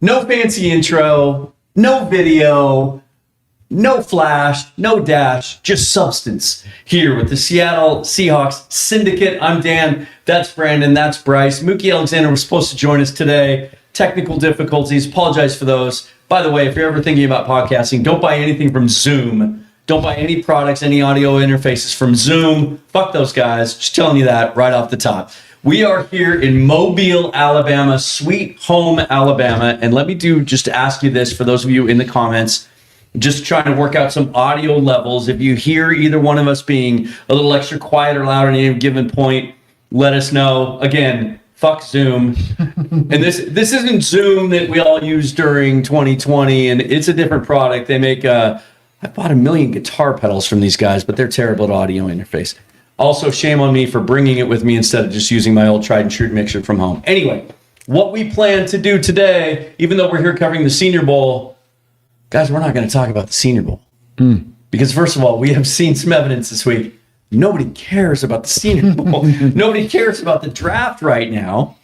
No fancy intro, no video, no flash, no dash, just substance here with the Seattle Seahawks Syndicate. I'm Dan, that's Brandon, that's Bryce. Mookie Alexander was supposed to join us today. Technical difficulties, apologize for those. By the way, if you're ever thinking about podcasting, don't buy anything from Zoom. Don't buy any products, any audio interfaces from Zoom. Fuck those guys. Just telling you that right off the top. We are here in Mobile, Alabama, sweet home, Alabama. And let me just ask you this for those of you in the comments, just trying to work out some audio levels. If you hear either one of us being a little extra quiet or loud at any given point, let us know. Again, fuck Zoom. And this isn't Zoom that we all used during 2020, and it's a different product. They make, I bought 1 million guitar pedals from these guys, but they're terrible at audio interface. Also, shame on me for bringing it with me instead of just using my old tried and true mixer from home. Anyway, what we plan to do today, even though we're here covering the Senior Bowl, guys, we're not going to talk about the Senior Bowl. Because first of all, we have seen some evidence this week. Nobody cares about the Senior Bowl. Nobody cares about the draft right now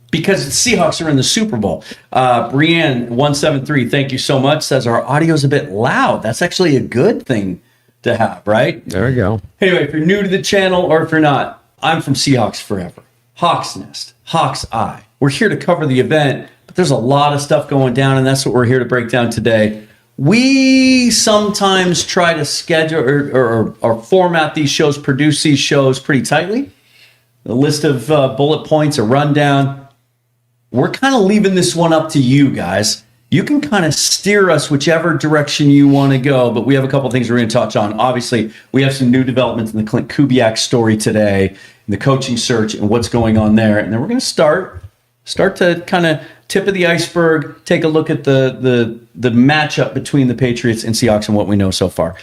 because the Seahawks are in the Super Bowl. Brienne173, thank you so much, says our audio's a bit loud. That's actually a good thing to have, right? There we go. Anyway, if you're new to the channel or if you're not, I'm from Seahawks Forever. Hawks Nest, Hawks Eye. We're here to cover the event, but there's a lot of stuff going down, and that's what we're here to break down today. We sometimes try to schedule or format these shows, produce these shows pretty tightly. A list of bullet points, a rundown. We're kind of leaving this one up to you guys. You can kind of steer us whichever direction you want to go, but we have a couple things we're going to touch on. Obviously, we have some new developments in the Klint Kubiak story today, in the coaching search and what's going on there. And then we're going to start to kind of tip of the iceberg, take a look at the matchup between the Patriots and Seahawks and what we know so far.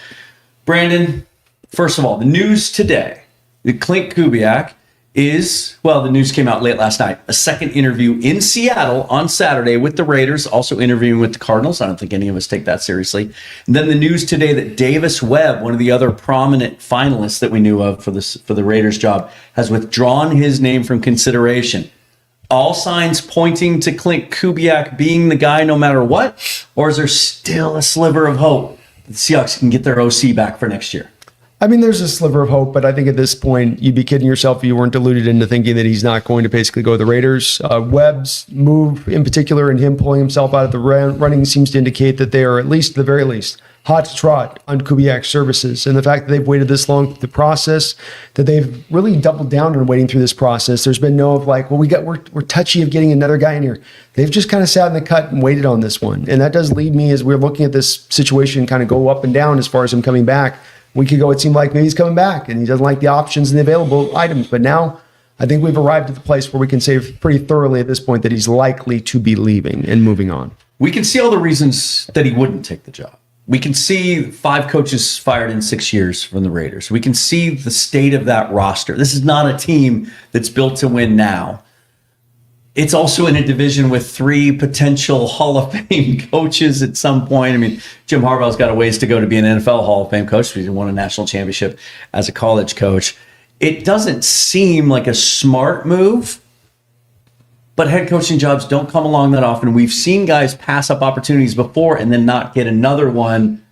Brandon, first of all, the news today, the Klint Kubiak the news came out late last night. A second interview in Seattle on Saturday with the Raiders, also interviewing with the Cardinals. I don't think any of us take that seriously. And then the news today that Davis Webb, one of the other prominent finalists that we knew of for the Raiders job, has withdrawn his name from consideration. All signs pointing to Klint Kubiak being the guy no matter what? Or is there still a sliver of hope that the Seahawks can get their OC back for next year? I mean, there's a sliver of hope, but I think at this point, you'd be kidding yourself if you weren't deluded into thinking that he's not going to basically go to the Raiders. Webb's move in particular and him pulling himself out of the running seems to indicate that they are, at least, at the very least, hot to trot on Kubiak's services. And the fact that they've waited this long through the process, that they've really doubled down on waiting through this process. There's been no we're touchy of getting another guy in here. They've just kind of sat in the cut and waited on this one. And that does lead me, as we're looking at this situation kind of go up and down as far as him coming back. A week ago, it seemed like maybe he's coming back and he doesn't like the options and the available items. But now I think we've arrived at the place where we can say pretty thoroughly at this point that he's likely to be leaving and moving on. We can see all the reasons that he wouldn't take the job. We can see 5 coaches fired in 6 years from the Raiders. We can see the state of that roster. This is not a team that's built to win now. It's also in a division with 3 potential Hall of Fame coaches at some point. I mean, Jim Harbaugh's got a ways to go to be an NFL Hall of Fame coach. He won a national championship as a college coach. It doesn't seem like a smart move, but head coaching jobs don't come along that often. We've seen guys pass up opportunities before and then not get another one.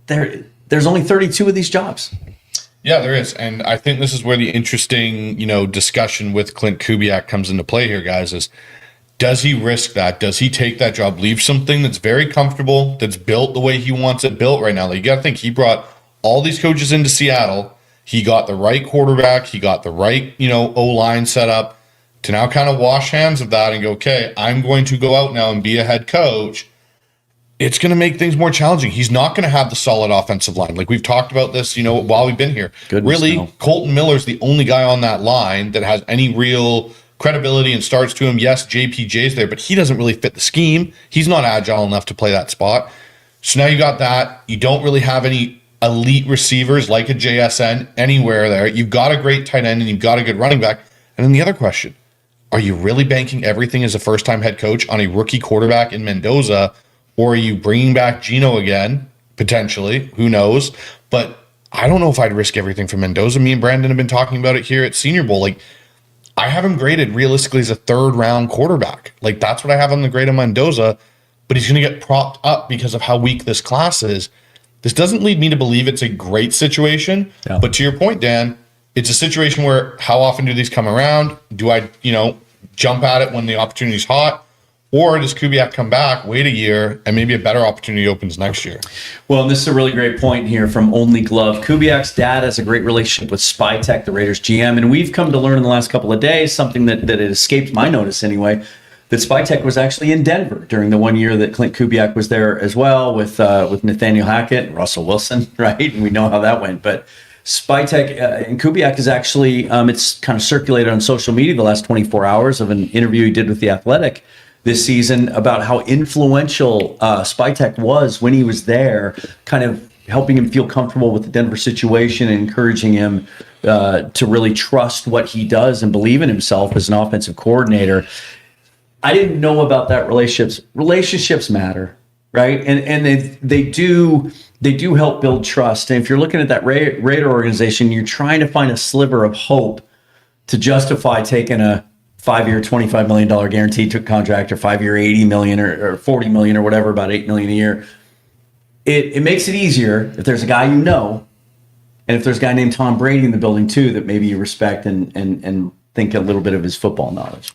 There's only 32 of these jobs. Yeah, there is. And I think this is where the interesting, discussion with Klint Kubiak comes into play here, guys, is does he risk that? Does he take that job, leave something that's very comfortable, that's built the way he wants it built right now? Like, you got to think, he brought all these coaches into Seattle. He got the right quarterback. He got the right, O-line set up to now kind of wash hands of that and go, okay, I'm going to go out now and be a head coach. It's going to make things more challenging. He's not going to have the solid offensive line. Like, we've talked about this, while we've been here. Goodness, really, no. Colton Miller's the only guy on that line that has any real credibility and starts to him. Yes, JPJ's there, but he doesn't really fit the scheme. He's not agile enough to play that spot. So now you got that. You don't really have any elite receivers like a JSN anywhere there. You've got a great tight end and you've got a good running back. And then the other question, are you really banking everything as a first-time head coach on a rookie quarterback in Mendoza? Or are you bringing back Geno again, potentially? Who knows? But I don't know if I'd risk everything for Mendoza. Me and Brandon have been talking about it here at Senior Bowl. Like, I have him graded realistically as a 3rd-round quarterback. Like, that's what I have on the grade of Mendoza, but he's going to get propped up because of how weak this class is. This doesn't lead me to believe it's a great situation, but to your point, Dan, it's a situation where how often do these come around? Do I, jump at it when the opportunity's hot? Or does Kubiak come back, wait a year, and maybe a better opportunity opens next year? Well, and this is a really great point here from Only Glove. Kubiak's dad has a great relationship with Spytek, the Raiders GM, and we've come to learn in the last couple of days, something that it escaped my notice anyway, that Spytek was actually in Denver during the 1 year that Klint Kubiak was there as well with Nathaniel Hackett and Russell Wilson, right? And we know how that went. But Spytek and Kubiak is actually, it's kind of circulated on social media the last 24 hours of an interview he did with The Athletic this season about how influential Spytek was when he was there, kind of helping him feel comfortable with the Denver situation and encouraging him to really trust what he does and believe in himself as an offensive coordinator. I didn't know about that. Relationships matter, right? And they do help build trust. And if you're looking at that Raider organization, you're trying to find a sliver of hope to justify taking a 5-year, $25 million guaranteed contract, or 5-year, $80 million or $40 million or whatever, about $8 million a year. It makes it easier if there's a guy and if there's a guy named Tom Brady in the building too that maybe you respect and think a little bit of his football knowledge.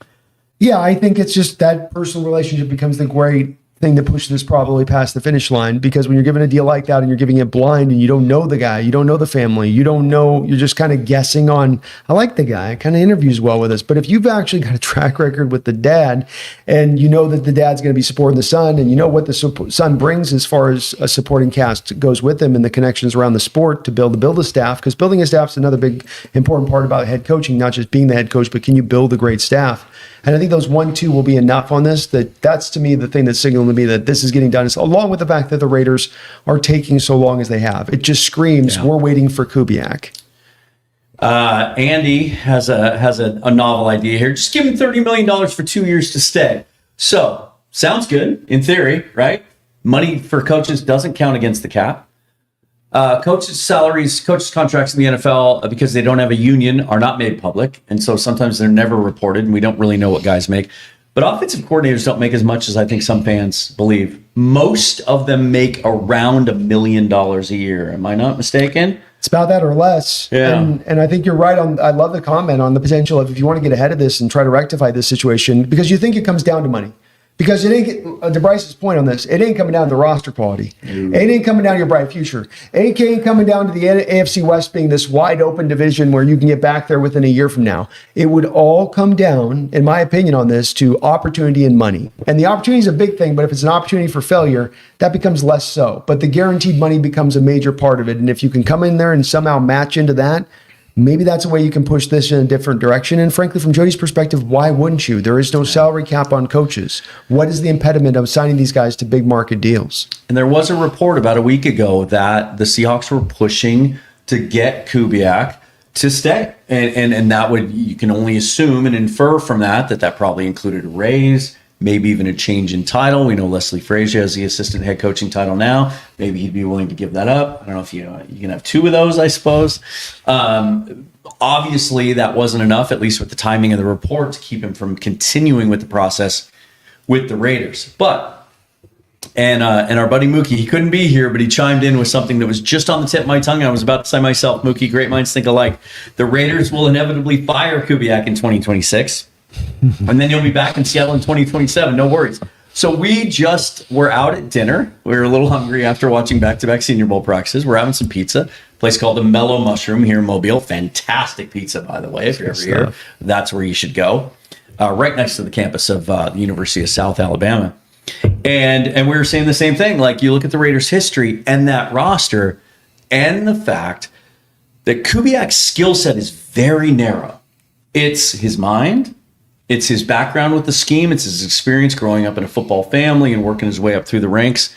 Yeah, I think it's just that personal relationship becomes the great thing that pushes this probably past the finish line, because when you're given a deal like that and you're giving it blind and you don't know the guy, you don't know the family, you don't know, you're just kind of guessing on, I like the guy, kind of interviews well with us. But if you've actually got a track record with the dad and you know that the dad's going to be supporting the son and you know what the son brings as far as a supporting cast goes with him and the connections around the sport to build a staff, because building a staff is another big important part about head coaching, not just being the head coach, but can you build a great staff? And I think those 1-2 will be enough on this. That's to me the thing that's signaling to me that this is getting done, is along with the fact that the Raiders are taking so long as they have. It just screams we're waiting for Kubiak. Andy has a novel idea here. Just give him $30 million for 2 years to stay. So sounds good in theory, right? Money for coaches doesn't count against the cap. Coaches' salaries, coaches' contracts in the NFL, because they don't have a union, are not made public. And so sometimes they're never reported, and we don't really know what guys make. But offensive coordinators don't make as much as I think some fans believe. Most of them make around $1 million a year. Am I not mistaken? It's about that or less. Yeah. And I think you're right on. I love the comment on the potential of if you want to get ahead of this and try to rectify this situation, because you think it comes down to money. Because it ain't, to Bryce's point on this, it ain't coming down to the roster quality. It ain't coming down to your bright future. It ain't coming down to the AFC West being this wide open division where you can get back there within a year from now. It would all come down, in my opinion on this, to opportunity and money. And the opportunity is a big thing, but if it's an opportunity for failure, that becomes less so. But the guaranteed money becomes a major part of it. And if you can come in there and somehow match into that, maybe that's a way you can push this in a different direction. And frankly, from Jody's perspective, why wouldn't you? There is no salary cap on coaches. What is the impediment of signing these guys to big market deals? And there was a report about a week ago that the Seahawks were pushing to get Kubiak to stay. And that would, you can only assume and infer from that probably included a raise, maybe even a change in title. We know Leslie Frazier has the assistant head coaching title now. Maybe he'd be willing to give that up. I don't know if you can have 2 of those, I suppose. Obviously, that wasn't enough, at least with the timing of the report, to keep him from continuing with the process with the Raiders. But, and our buddy Mookie, he couldn't be here, but he chimed in with something that was just on the tip of my tongue. I was about to say myself, Mookie, great minds think alike. The Raiders will inevitably fire Kubiak in 2026. And then you'll be back in Seattle in 2027. No worries. So we just were out at dinner. We were a little hungry after watching back-to-back Senior Bowl practices. We're having some pizza. A place called the Mellow Mushroom here in Mobile. Fantastic pizza, by the way. If you're ever here, that's where you should go. Right next to the campus of the University of South Alabama. And we were saying the same thing. Like, you look at the Raiders' history and that roster and the fact that Kubiak's skill set is very narrow. It's his mind. It's his background with the scheme. It's his experience growing up in a football family and working his way up through the ranks,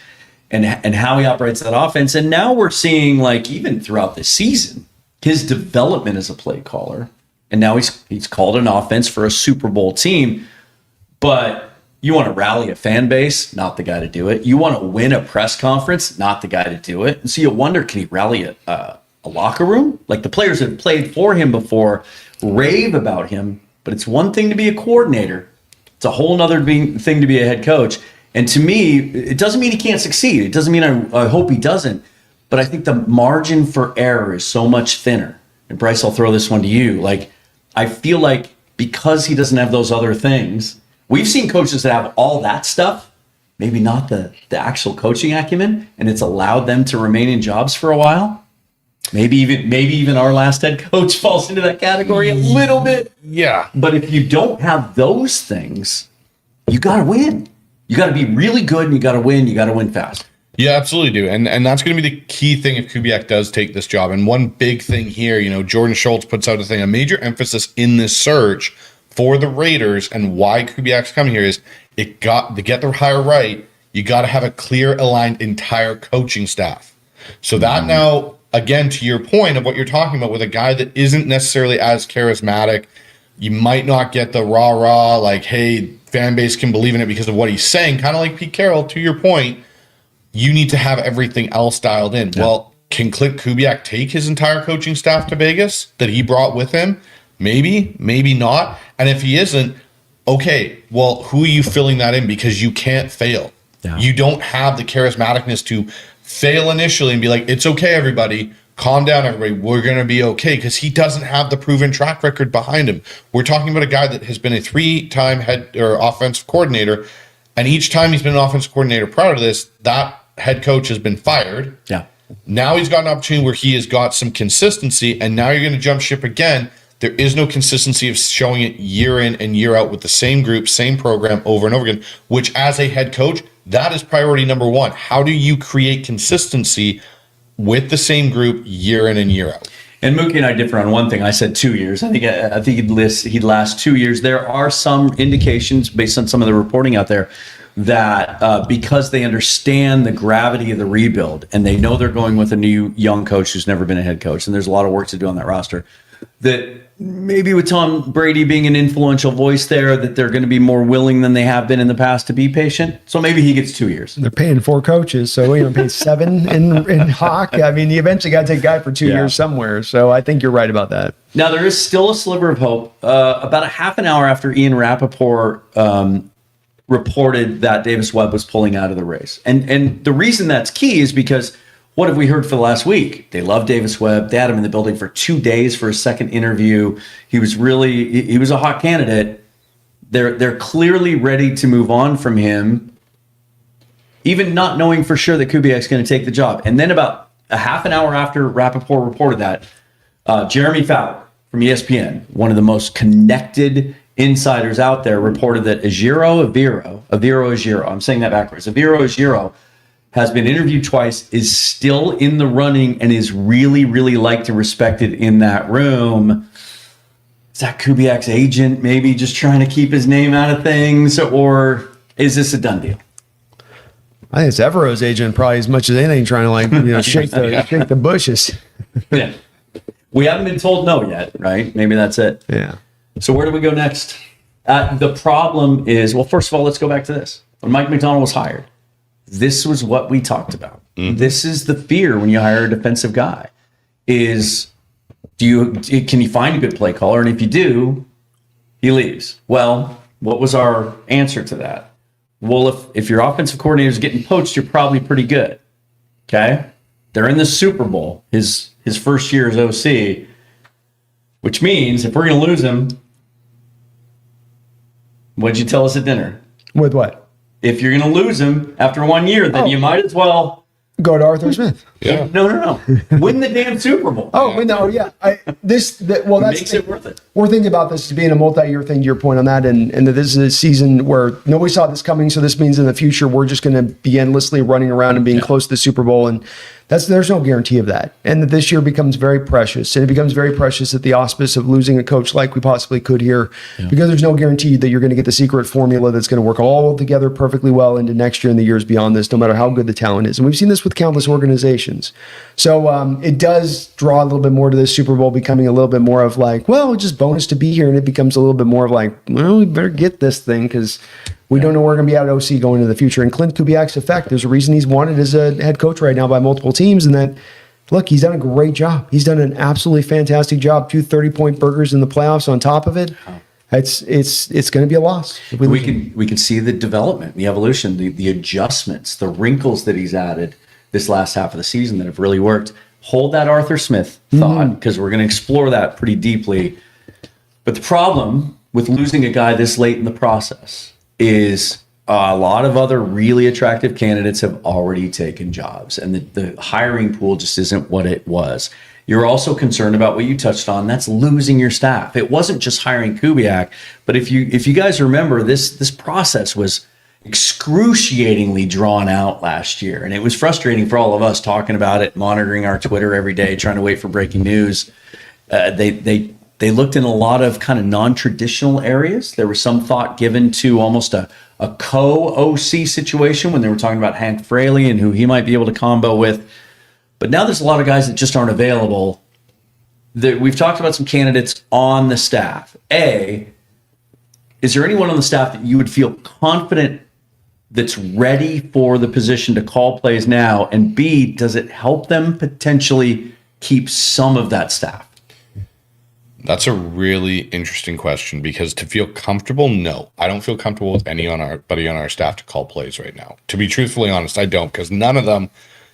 and how he operates that offense. And now we're seeing, like, even throughout the season, his development as a play caller. And now he's called an offense for a Super Bowl team. But you want to rally a fan base, not the guy to do it. You want to win a press conference, not the guy to do it. And so you wonder, can he rally a locker room? Like, the players that have played for him before rave about him. but it's one thing to be a coordinator. It's a whole nother thing to be a head coach. And to me, it doesn't mean he can't succeed. It doesn't mean I hope he doesn't. But I think the margin for error is so much thinner. And Bryce, I'll throw this one to you. Like, I feel like because he doesn't have those other things, we've seen coaches that have all that stuff, maybe not the actual coaching acumen, and it's allowed them to remain in jobs for a while. Maybe even our last head coach falls into that category a little bit. Yeah. But if you don't have those things, you got to win. You got to be really good and you got to win. You got to win fast. Yeah, absolutely do. And that's going to be the key thing if Kubiak does take this job. And one big thing here, Jordan Schultz puts out a major emphasis in this search for the Raiders and why Kubiak's coming here is to get the hire right, you got to have a clear, aligned entire coaching staff. So that now, again, to your point of what you're talking about with a guy that isn't necessarily as charismatic, you might not get the rah-rah, like, hey, fan base can believe in it because of what he's saying. Kind of like Pete Carroll, to your point, you need to have everything else dialed in. Yeah. Well, can Clint Kubiak take his entire coaching staff to Vegas that he brought with him? Maybe, maybe not. And if he isn't, okay, well, who are you filling that in? Because you can't fail. Yeah. You don't have the charismaticness to fail initially and be like, it's okay, everybody. Calm down, everybody. We're going to be okay, because he doesn't have the proven track record behind him. We're talking about a guy that has been a 3-time head or offensive coordinator, and each time he's been an offensive coordinator prior to this, that head coach has been fired. Yeah. Now he's got an opportunity where he has got some consistency, and now you're going to jump ship again. There is no consistency of showing it year in and year out with the same group, same program over and over again, which as a head coach, that is priority number one. How do you create consistency with the same group year in and year out? And Mookie and I differ on one thing. I said 2 years. I think he'd last 2 years. There are some indications based on some of the reporting out there that because they understand the gravity of the rebuild and they know they're going with a new young coach who's never been a head coach, and there's a lot of work to do on that roster, that maybe with Tom Brady being an influential voice there, that they're going to be more willing than they have been in the past to be patient. So maybe he gets 2 years. They're paying 4 coaches, so you're paying 7 in Hawk. I mean, you eventually got to take a guy for 2 years somewhere. So I think you're right about that. Now, there is still a sliver of hope. About a half an hour after Ian Rappaport reported that Davis Webb was pulling out of the race. And the reason that's key is because what have we heard for the last week? They love Davis Webb. They had him in the building for 2 days for a second interview. He was a hot candidate. They're clearly ready to move on from him, even not knowing for sure that Kubiak's going to take the job. And then about a half an hour after Rappaport reported that, Jeremy Fowler from ESPN, one of the most connected insiders out there, reported that Aviro Ajiro, I'm saying that backwards, Aviro Ajiro has been interviewed twice, is still in the running, and is really, really liked and respected in that room. Is that Kubiak's agent maybe just trying to keep his name out of things, or is this a done deal? I think it's Evero's agent probably as much as anything trying to shake the bushes. Yeah. We haven't been told no yet, right? Maybe that's it. Yeah. So where do we go next? The problem is, well, first of all, let's go back to this. When Mike McDonald was hired, this was what we talked about. Mm-hmm. This is the fear when you hire a defensive guy is, can you find a good play caller? And if you do, he leaves. Well, what was our answer to that? Well, if your offensive coordinator is getting poached, you're probably pretty good. Okay? They're in the Super Bowl, his first year as OC, which means if we're going to lose him, what'd you tell us at dinner? With what? If you're going to lose him after 1 year, then you might as well go to Arthur Smith. Yeah. No. Win the damn Super Bowl. Oh, no, yeah. That's makes it worth it. We're thinking about this as being a multi-year thing, to your point on that, and that this is a season where nobody saw this coming, so this means in the future we're just going to be endlessly running around and being close to the Super Bowl, and there's no guarantee of that. And that this year becomes very precious, and it becomes very precious at the auspice of losing a coach like we possibly could here, because there's no guarantee that you're going to get the secret formula that's going to work all together perfectly well into next year and the years beyond this, no matter how good the talent is. And we've seen this with countless organizations. So it does draw a little bit more to this Super Bowl becoming a little bit more of like, well, just bonus to be here, and it becomes a little bit more of like, well, we better get this thing because we don't know where we're going to be at OC going into the future. And Clint Kubiak's effect, there's a reason he's wanted as a head coach right now by multiple teams, and that, look, he's done a great job. He's done an absolutely fantastic job. 2 30-point burgers in the playoffs on top of it. it's going to be a loss. If we We can see the development, the evolution, the adjustments, the wrinkles that he's added this last half of the season that have really worked. Hold that Arthur Smith thought, because we're going to explore that pretty deeply. But the problem with losing a guy this late in the process is a lot of other really attractive candidates have already taken jobs, and the hiring pool just isn't what it was. You're also concerned about what you touched on. That's losing your staff. It wasn't just hiring Kubiak, but if you guys remember, this process was excruciatingly drawn out last year, and it was frustrating for all of us talking about it, monitoring our Twitter every day, trying to wait for breaking news. They looked in a lot of kind of non-traditional areas. There was some thought given to almost a co-OC situation when they were talking about Hank Fraley and who he might be able to combo with. But now there's a lot of guys that just aren't available. We've talked about some candidates on the staff. A, is there anyone on the staff that you would feel confident that's ready for the position to call plays now? And B, does it help them potentially keep some of that staff? That's a really interesting question, because to feel comfortable, no. I don't feel comfortable with anybody on our staff to call plays right now. To be truthfully honest, I don't, because none of them,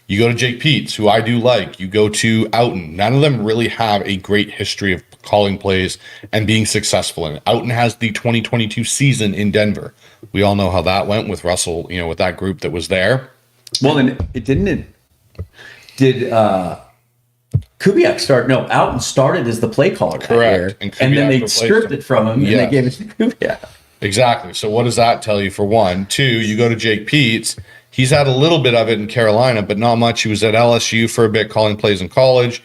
you go to Jake Peets, who I do like, you go to Outen, none of them really have a great history of calling plays and being successful in it. Outen has the 2022 season in Denver. We all know how that went with Russell, with that group that was there. Well, and did Kubiak start? No, Outen started as the play caller. Correct. And then they stripped it from him and they gave it to Kubiak. Exactly. So what does that tell you, for one? Two, you go to Jake Peets. He's had a little bit of it in Carolina, but not much. He was at LSU for a bit, calling plays in college.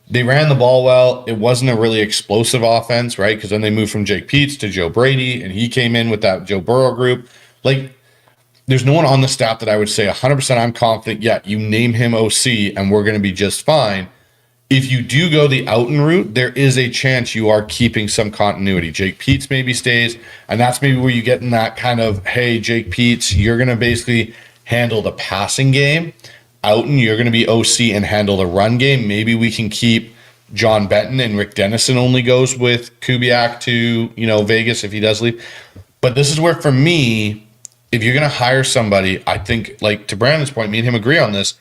They ran the ball well. It wasn't a really explosive offense, right? Because then they moved from Jake Peets to Joe Brady, and he came in with that Joe Burrow group. There's no one on the staff that I would say 100% I'm confident, you name him OC, and we're going to be just fine. If you do go the Outen route, there is a chance you are keeping some continuity. Jake Peets maybe stays, and that's maybe where you get in that kind of, hey, Jake Peets, you're going to basically handle the passing game. Outen, you're going to be OC and handle the run game. Maybe we can keep John Benton, and Rick Dennison only goes with Kubiak to, Vegas if he does leave. But this is where, for me, if you're going to hire somebody, I think, to Brandon's point, me and him agree on this,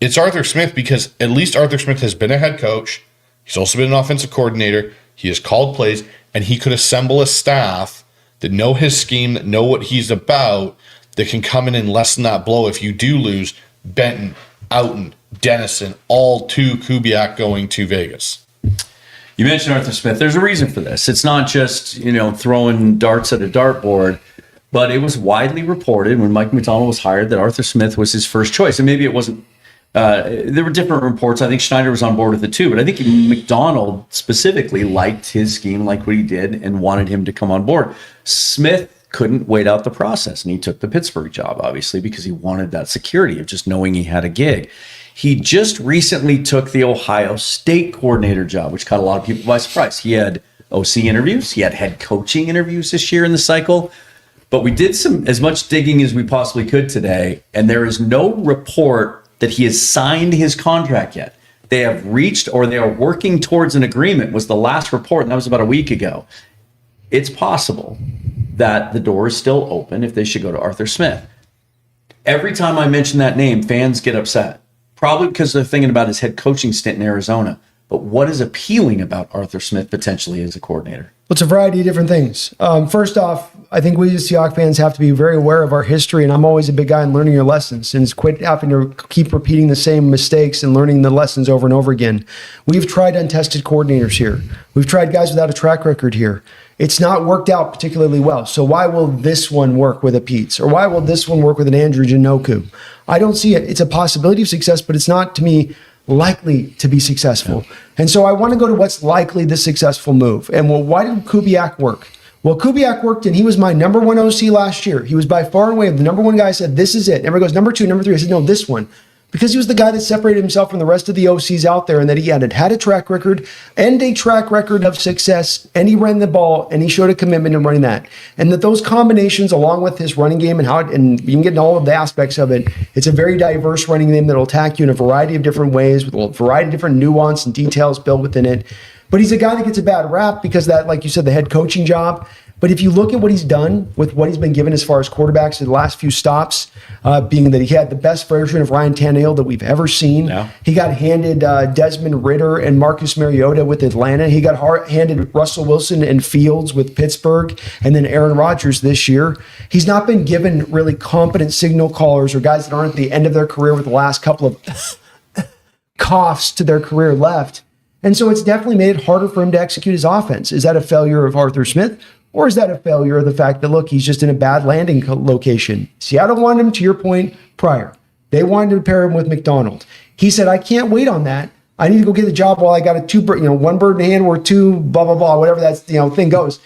it's Arthur Smith, because at least Arthur Smith has been a head coach. He's also been an offensive coordinator. He has called plays, and he could assemble a staff that know his scheme, that know what he's about, that can come in and lessen that blow if you do lose Benton, Outen, Dennison, all to Kubiak going to Vegas. You mentioned Arthur Smith. There's a reason for this. It's not just, throwing darts at a dartboard, but it was widely reported when Mike McDonald was hired that Arthur Smith was his first choice. And maybe it wasn't. There were different reports. I think Schneider was on board with it too, but I think McDonald specifically liked his scheme, liked what he did, and wanted him to come on board. Smith couldn't wait out the process, and he took the Pittsburgh job, obviously, because he wanted that security of just knowing he had a gig. He just recently took the Ohio State coordinator job, which caught a lot of people by surprise. He had OC interviews, he had head coaching interviews this year in the cycle, but we did as much digging as we possibly could today, and there is no report that he has signed his contract yet. They have reached, or they are working towards an agreement, was the last report, and that was about a week ago. It's possible that the door is still open if they should go to Arthur Smith. Every time I mention that name, fans get upset, probably because they're thinking about his head coaching stint in Arizona. But what is appealing about Arthur Smith potentially as a coordinator? Well, it's a variety of different things. First off, I think we as Seahawks fans have to be very aware of our history, and I'm always a big guy in learning your lessons, and quit having to keep repeating the same mistakes and learning the lessons over and over again. We've tried untested coordinators here. We've tried guys without a track record here. It's not worked out particularly well. So why will this one work with a Peets? Or why will this one work with an Andrew Janoku? I don't see it. It's a possibility of success, but it's not, to me, likely to be successful. And so I want to go to what's likely the successful move. And well, why did Kubiak work? Well, Kubiak worked, and he was my number one OC last year. He was by far and away the number one guy. I said, this is it. Everybody goes, number two, number three. I said, no, this one. Because he was the guy that separated himself from the rest of the OCs out there, and that he had a track record and a track record of success, and he ran the ball, and he showed a commitment in running that. And that those combinations, along with his running game and you can get in all of the aspects of it, it's a very diverse running game that will attack you in a variety of different ways with a variety of different nuance and details built within it. But he's a guy that gets a bad rap because that, like you said, the head coaching job. But if you look at what he's done with what he's been given as far as quarterbacks in the last few stops, being that he had the best version of Ryan Tannehill that we've ever seen. Yeah. He got handed Desmond Ridder and Marcus Mariota with Atlanta. He got handed Russell Wilson and Fields with Pittsburgh, and then Aaron Rodgers this year. He's not been given really competent signal callers or guys that aren't at the end of their career with the last couple of coughs to their career left. And so it's definitely made it harder for him to execute his offense. Is that a failure of Arthur Smith? Or is that a failure of the fact that, look, he's just in a bad landing location? Seattle wanted him, to your point, prior. They wanted to pair him with McDonald. He said, I can't wait on that. I need to go get the job while I got one bird in hand or two, blah, blah, blah, whatever that thing goes.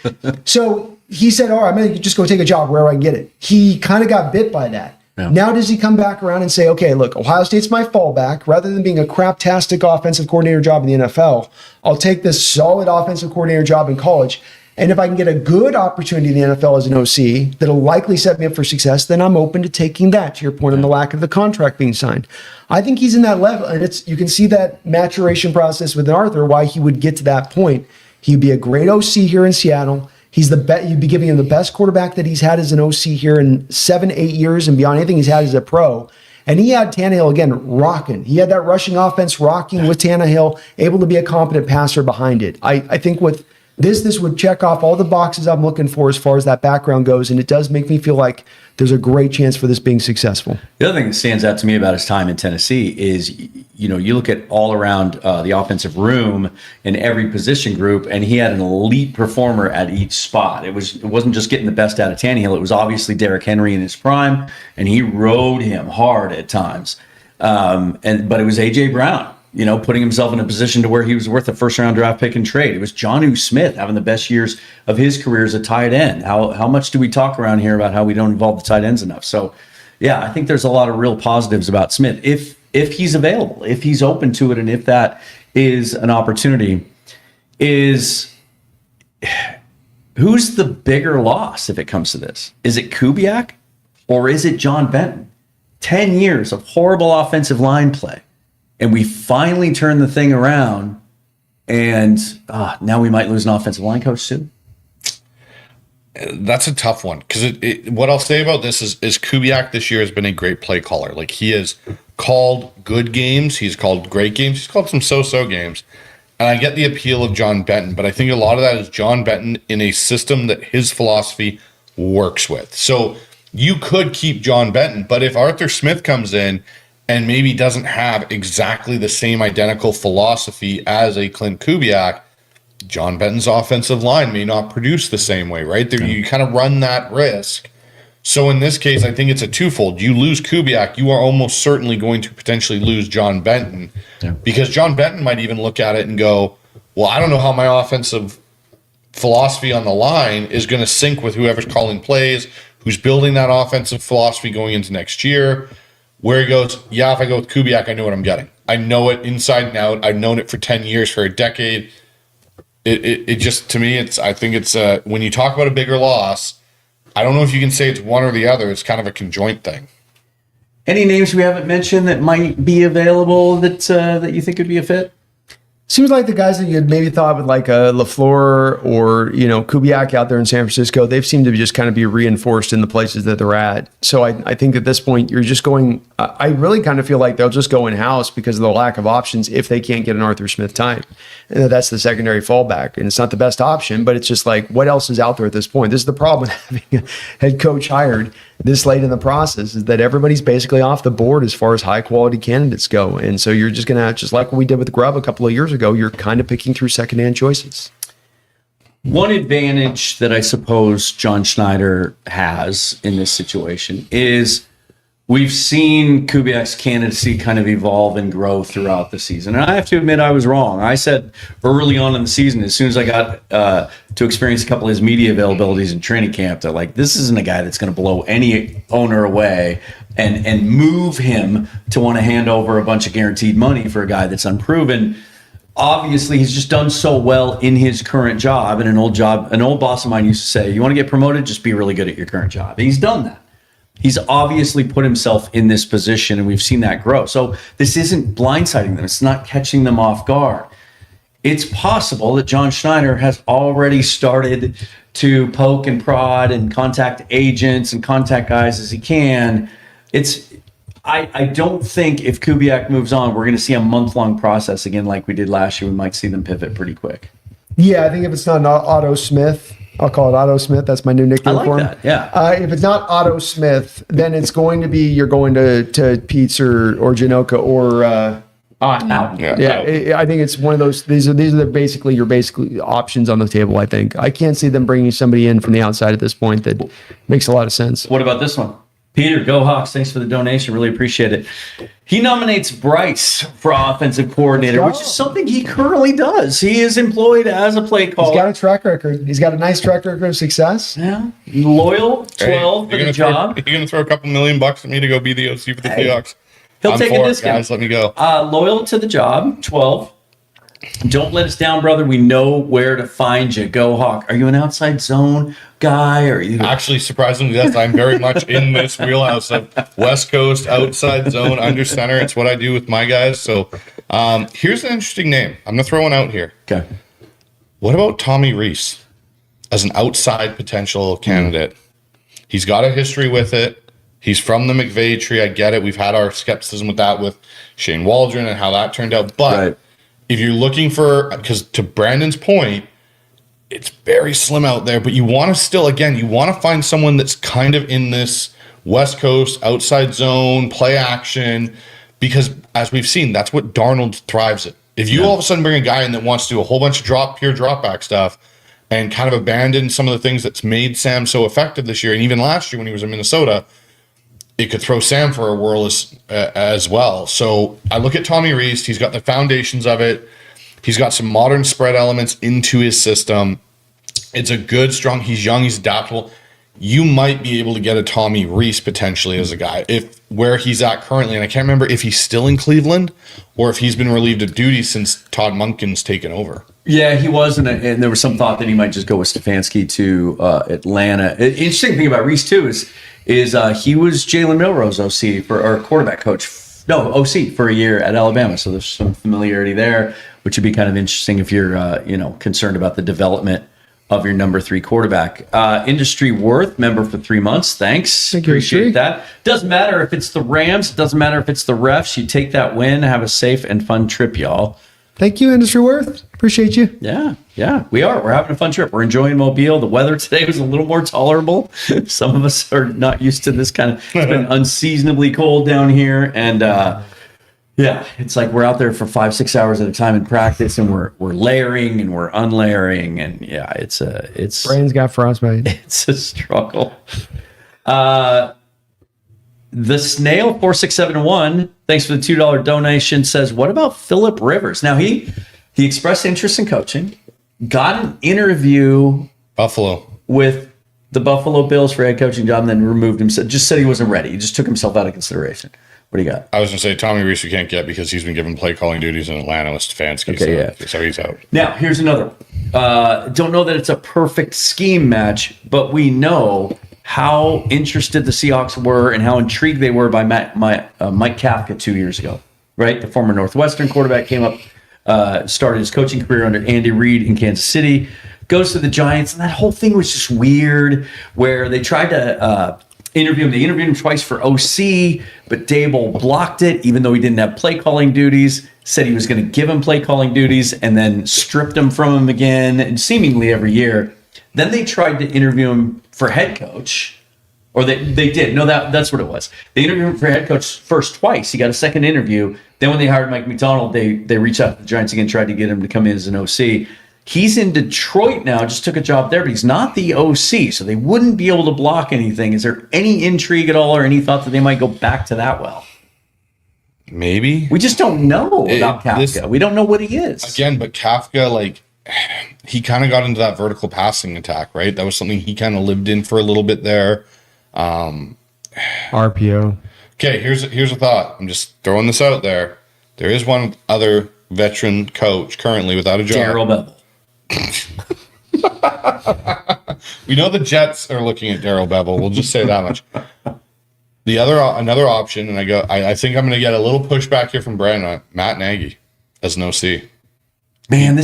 So he said, all right, I'm going to just go take a job wherever I can get it. He kind of got bit by that. Yeah. Now does he come back around and say, okay, look, Ohio State's my fallback. Rather than being a craptastic offensive coordinator job in the NFL, I'll take this solid offensive coordinator job in college. And if I can get a good opportunity in the NFL as an OC that'll likely set me up for success, then I'm open to taking that, to your point on the lack of the contract being signed. I think he's in that level, and you can see that maturation process with Arthur, why he would get to that point. He'd be a great OC here in Seattle. You'd be giving him the best quarterback that he's had as an OC here in 7-8 years and beyond anything he's had as a pro. And he had Tannehill, again, rocking. He had that rushing offense rocking with Tannehill, able to be a competent passer behind it. I think with this would check off all the boxes I'm looking for as far as that background goes, and it does make me feel like there's a great chance for this being successful. The other thing that stands out to me about his time in Tennessee is, you look at all around the offensive room in every position group, and he had an elite performer at each spot. It wasn't just getting the best out of Tannehill. It was obviously Derrick Henry in his prime, and he rode him hard at times. But it was A.J. Brown, putting himself in a position to where he was worth a first-round draft pick and trade. It was Jonnu Smith having the best years of his career as a tight end. How much do we talk around here about how we don't involve the tight ends enough? So, yeah, I think there's a lot of real positives about Smith if he's available, if he's open to it, and if that is an opportunity. Who's the bigger loss if it comes to this? Is it Kubiak or is it John Benton? 10 years of horrible offensive line play. And we finally turn the thing around, and now we might lose an offensive line coach too. That's a tough one because what I'll say about this is Kubiak this year has been a great play caller. Like, he has called good games, he's called great games, he's called some so-so games. And I get the appeal of John Benton, but I think a lot of that is John Benton in a system that his philosophy works with. So you could keep John Benton, but if Arthur Smith comes in and maybe doesn't have exactly the same identical philosophy as a Klint Kubiak, John Benton's offensive line may not produce the same way, right? There, you kind of run that risk. So in this case, I think it's a twofold. You lose Kubiak, you are almost certainly going to potentially lose John Benton, because John Benton might even look at it and go, well, I don't know how my offensive philosophy on the line is going to sync with whoever's calling plays, who's building that offensive philosophy going into next year. Where he goes, yeah, if I go with Kubiak, I know what I'm getting. I know it inside and out. I've known it for 10 years, for a decade. It just, to me, I think it's when you talk about a bigger loss, I don't know if you can say it's one or the other. It's kind of a conjoint thing. Any names we haven't mentioned that might be available that you think could be a fit? Seems like the guys that you had maybe thought with like a LaFleur or, Kubiak out there in San Francisco, they've seemed to just kind of be reinforced in the places that they're at. So I think at this point, you're just going, I really kind of feel like they'll just go in-house because of the lack of options if they can't get an Arthur Smith time. And that's the secondary fallback. And it's not the best option, but it's just like, what else is out there at this point? This is the problem with having a head coach hired this late in the process, is that everybody's basically off the board as far as high quality candidates go. And so you're just going to, just like what we did with Grubb a couple of years ago, you're kind of picking through secondhand choices. One advantage that I suppose John Schneider has in this situation is we've seen Kubiak's candidacy kind of evolve and grow throughout the season. And I have to admit I was wrong. I said early on in the season, as soon as I got to experience a couple of his media availabilities in training camp, that like, this isn't a guy that's going to blow any owner away and move him to want to hand over a bunch of guaranteed money for a guy that's unproven. Obviously, he's just done so well in his current job. And an old boss of mine used to say, you want to get promoted, just be really good at your current job. And he's done that. He's obviously put himself in this position, and we've seen that grow. So this isn't blindsiding them. It's not catching them off guard. it's possible that John Schneider has already started to poke and prod and contact agents and contact guys as he can. I don't think if Kubiak moves on, we're going to see a month-long process again like we did last year. We might see them pivot pretty quick. Yeah, I think if it's not Otto Smith, I'll call it Otto Smith. That's my new nickname for him. I like that, yeah. If it's not Otto Smith, then it's going to be you're going to Pete's or Janoka or Out. yeah. I think it's one of those. These are basically your options on the table. I think I can't see them bringing somebody in from the outside at this point that makes a lot of sense. What about this one? Peter, go Hawks. Thanks for the donation. Really appreciate it. He nominates Bryce for offensive coordinator, which is something he currently does. He is employed as a play caller. He's got a track record. He's got a nice track record of success. Yeah. Loyal, 12 for the job. You're going to throw a couple $1 million at me to go be the OC for the Seahawks. He'll take a discount. Guys, let me go. Loyal to the job, 12. Don't let us down, brother. We know where to find you. Go Hawk. Are you an outside zone guy? Or are you Actually, surprisingly, yes, I'm very much in this wheelhouse of West Coast, outside zone, under center. It's what I do with my guys. So here's an interesting name. I'm going to throw one out here. Okay. What about Tommy Rees as an outside potential candidate? He's got a history with it. He's from the McVay tree. I get it. We've had our skepticism with that with Shane Waldron and how that turned out. But if you're looking for, because to Brandon's point, it's very slim out there, but you want to still, again, you want to find someone that's kind of in this West Coast, outside zone, play action, because as we've seen, that's what Darnold thrives at. If you all of a sudden bring a guy in that wants to do a whole bunch of pure drop back stuff and kind of abandon some of the things that's made Sam so effective this year, and even last year when he was in Minnesota, it could throw Sam for a whirl as well. So I look at Tommy Rees. He's got the foundations of it. He's got some modern spread elements into his system. It's a good, strong, he's young, he's adaptable. You might be able to get a Tommy Rees potentially as a guy if where he's at currently. And I can't remember if he's still in Cleveland or if he's been relieved of duty since Todd Monken's taken over. Yeah, he was, and there was some thought that he might just go with Stefanski to Atlanta. Interesting thing about Rees too is he was Jalen Milroe's OC or quarterback coach. No, OC for a year at Alabama. So there's some familiarity there, which would be kind of interesting if you're concerned about the development of your number 3 quarterback. Industry Worth, member for 3 months. Thanks. Appreciate that. Doesn't matter if it's the Rams. Doesn't matter if it's the refs. You take that win. Have a safe and fun trip, y'all. Thank you, Industry Worth. Appreciate you. Yeah, we are. We're having a fun trip. We're enjoying Mobile. The weather today was a little more tolerable. Some of us are not used to this kind of, it's been unseasonably cold down here. And it's like we're out there for 5-6 hours at a time in practice, and we're layering and we're unlayering. And it's Brain's got frostbite. It's a struggle. The Snail 4671, thanks for the $2 donation, says, what about Phillip Rivers? Now he expressed interest in coaching, got an interview Buffalo with the Buffalo Bills for head coaching job, and then removed himself. Just said he wasn't ready. He just took himself out of consideration. What do you got? I was going to say Tommy Rees you can't get because he's been given play calling duties in Atlanta with Stefanski. So he's out. Now, here's another one. Don't know that it's a perfect scheme match, but we know how interested the Seahawks were and how intrigued they were by Mike Kafka 2 years ago, right? The former Northwestern quarterback came up, started his coaching career under Andy Reid in Kansas City, goes to the Giants, and that whole thing was just weird where they tried to interview him. They interviewed him twice for OC, but Dable blocked it, even though he didn't have play calling duties, said he was going to give him play calling duties, and then stripped him from him again, and seemingly every year. Then they tried to interview him for head coach, or they did. No, that's what it was. They interviewed him for head coach first twice. He got a second interview. Then when they hired Mike McDonald, they reached out to the Giants again, tried to get him to come in as an OC. He's in Detroit now, just took a job there, but he's not the OC, so they wouldn't be able to block anything. Is there any intrigue at all or any thought that they might go back to that well? Maybe. We just don't know about Kafka. We don't know what he is. Again, but Kafka, he kind of got into that vertical passing attack, right? That was something he kind of lived in for a little bit there. RPO. Okay, here's a thought. I'm just throwing this out there. There is one other veteran coach currently without a job. Darryl Bevel. We know the Jets are looking at Darryl Bevel. We'll just say that much. Another option, and I think I'm going to get a little pushback here from Brandon. Matt Nagy as an OC. Man,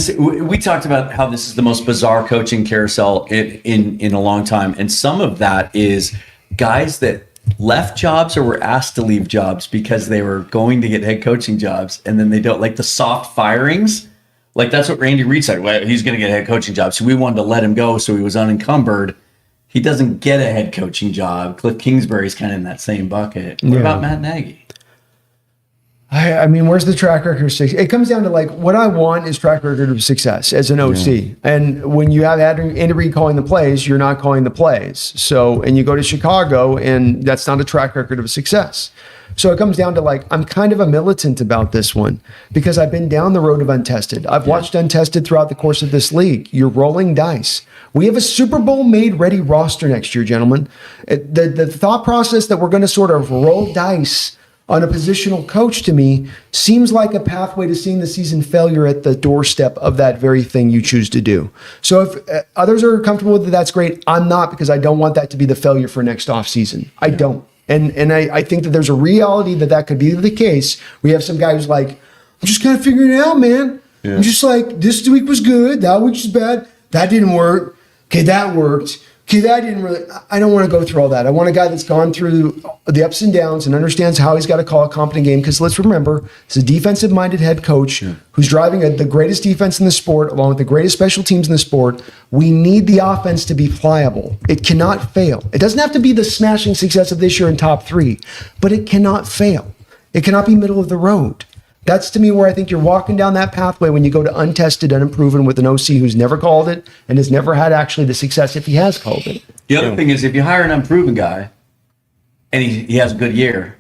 we talked about how this is the most bizarre coaching carousel in a long time, and some of that is guys that left jobs or were asked to leave jobs because they were going to get head coaching jobs, and then they don't, like the soft firings. Like that's what Randy Reed said. Well, he's going to get a head coaching job, so we wanted to let him go, so he was unencumbered. He doesn't get a head coaching job. Cliff Kingsbury's kind of in that same bucket. What about Matt Nagy? I mean, where's the track record of success? It comes down to like what I want is track record of success as an OC. And when you have Andy Reid calling the plays, you're not calling the plays. So, and you go to Chicago and that's not a track record of success. So it comes down to like, I'm kind of a militant about this one because I've been down the road of untested. I've watched untested throughout the course of this league. You're rolling dice. We have a Super Bowl made ready roster next year, gentlemen. The thought process that we're going to sort of roll dice on a positional coach to me seems like a pathway to seeing the season failure at the doorstep of that very thing you choose to do. So if others are comfortable with it, that's great. I'm not, because I don't want that to be the failure for next offseason. I don't. And I think that there's a reality that could be the case. We have some guy who's like, I'm just kind of figuring it out, man. Yeah. I'm just like, this week was good. That week was bad. That didn't work. Okay, that worked. Okay, that didn't really, I don't want to go through all that. I want a guy that's gone through the ups and downs and understands how he's got to call a competent game. Because let's remember, it's a defensive-minded head coach who's driving the greatest defense in the sport, along with the greatest special teams in the sport. We need the offense to be pliable. It cannot fail. It doesn't have to be the smashing success of this year in top 3, but it cannot fail. It cannot be middle of the road. That's to me where I think you're walking down that pathway when you go to untested, unproven with an OC who's never called it and has never had actually the success if he has called it. The other thing is if you hire an unproven guy and he has a good year,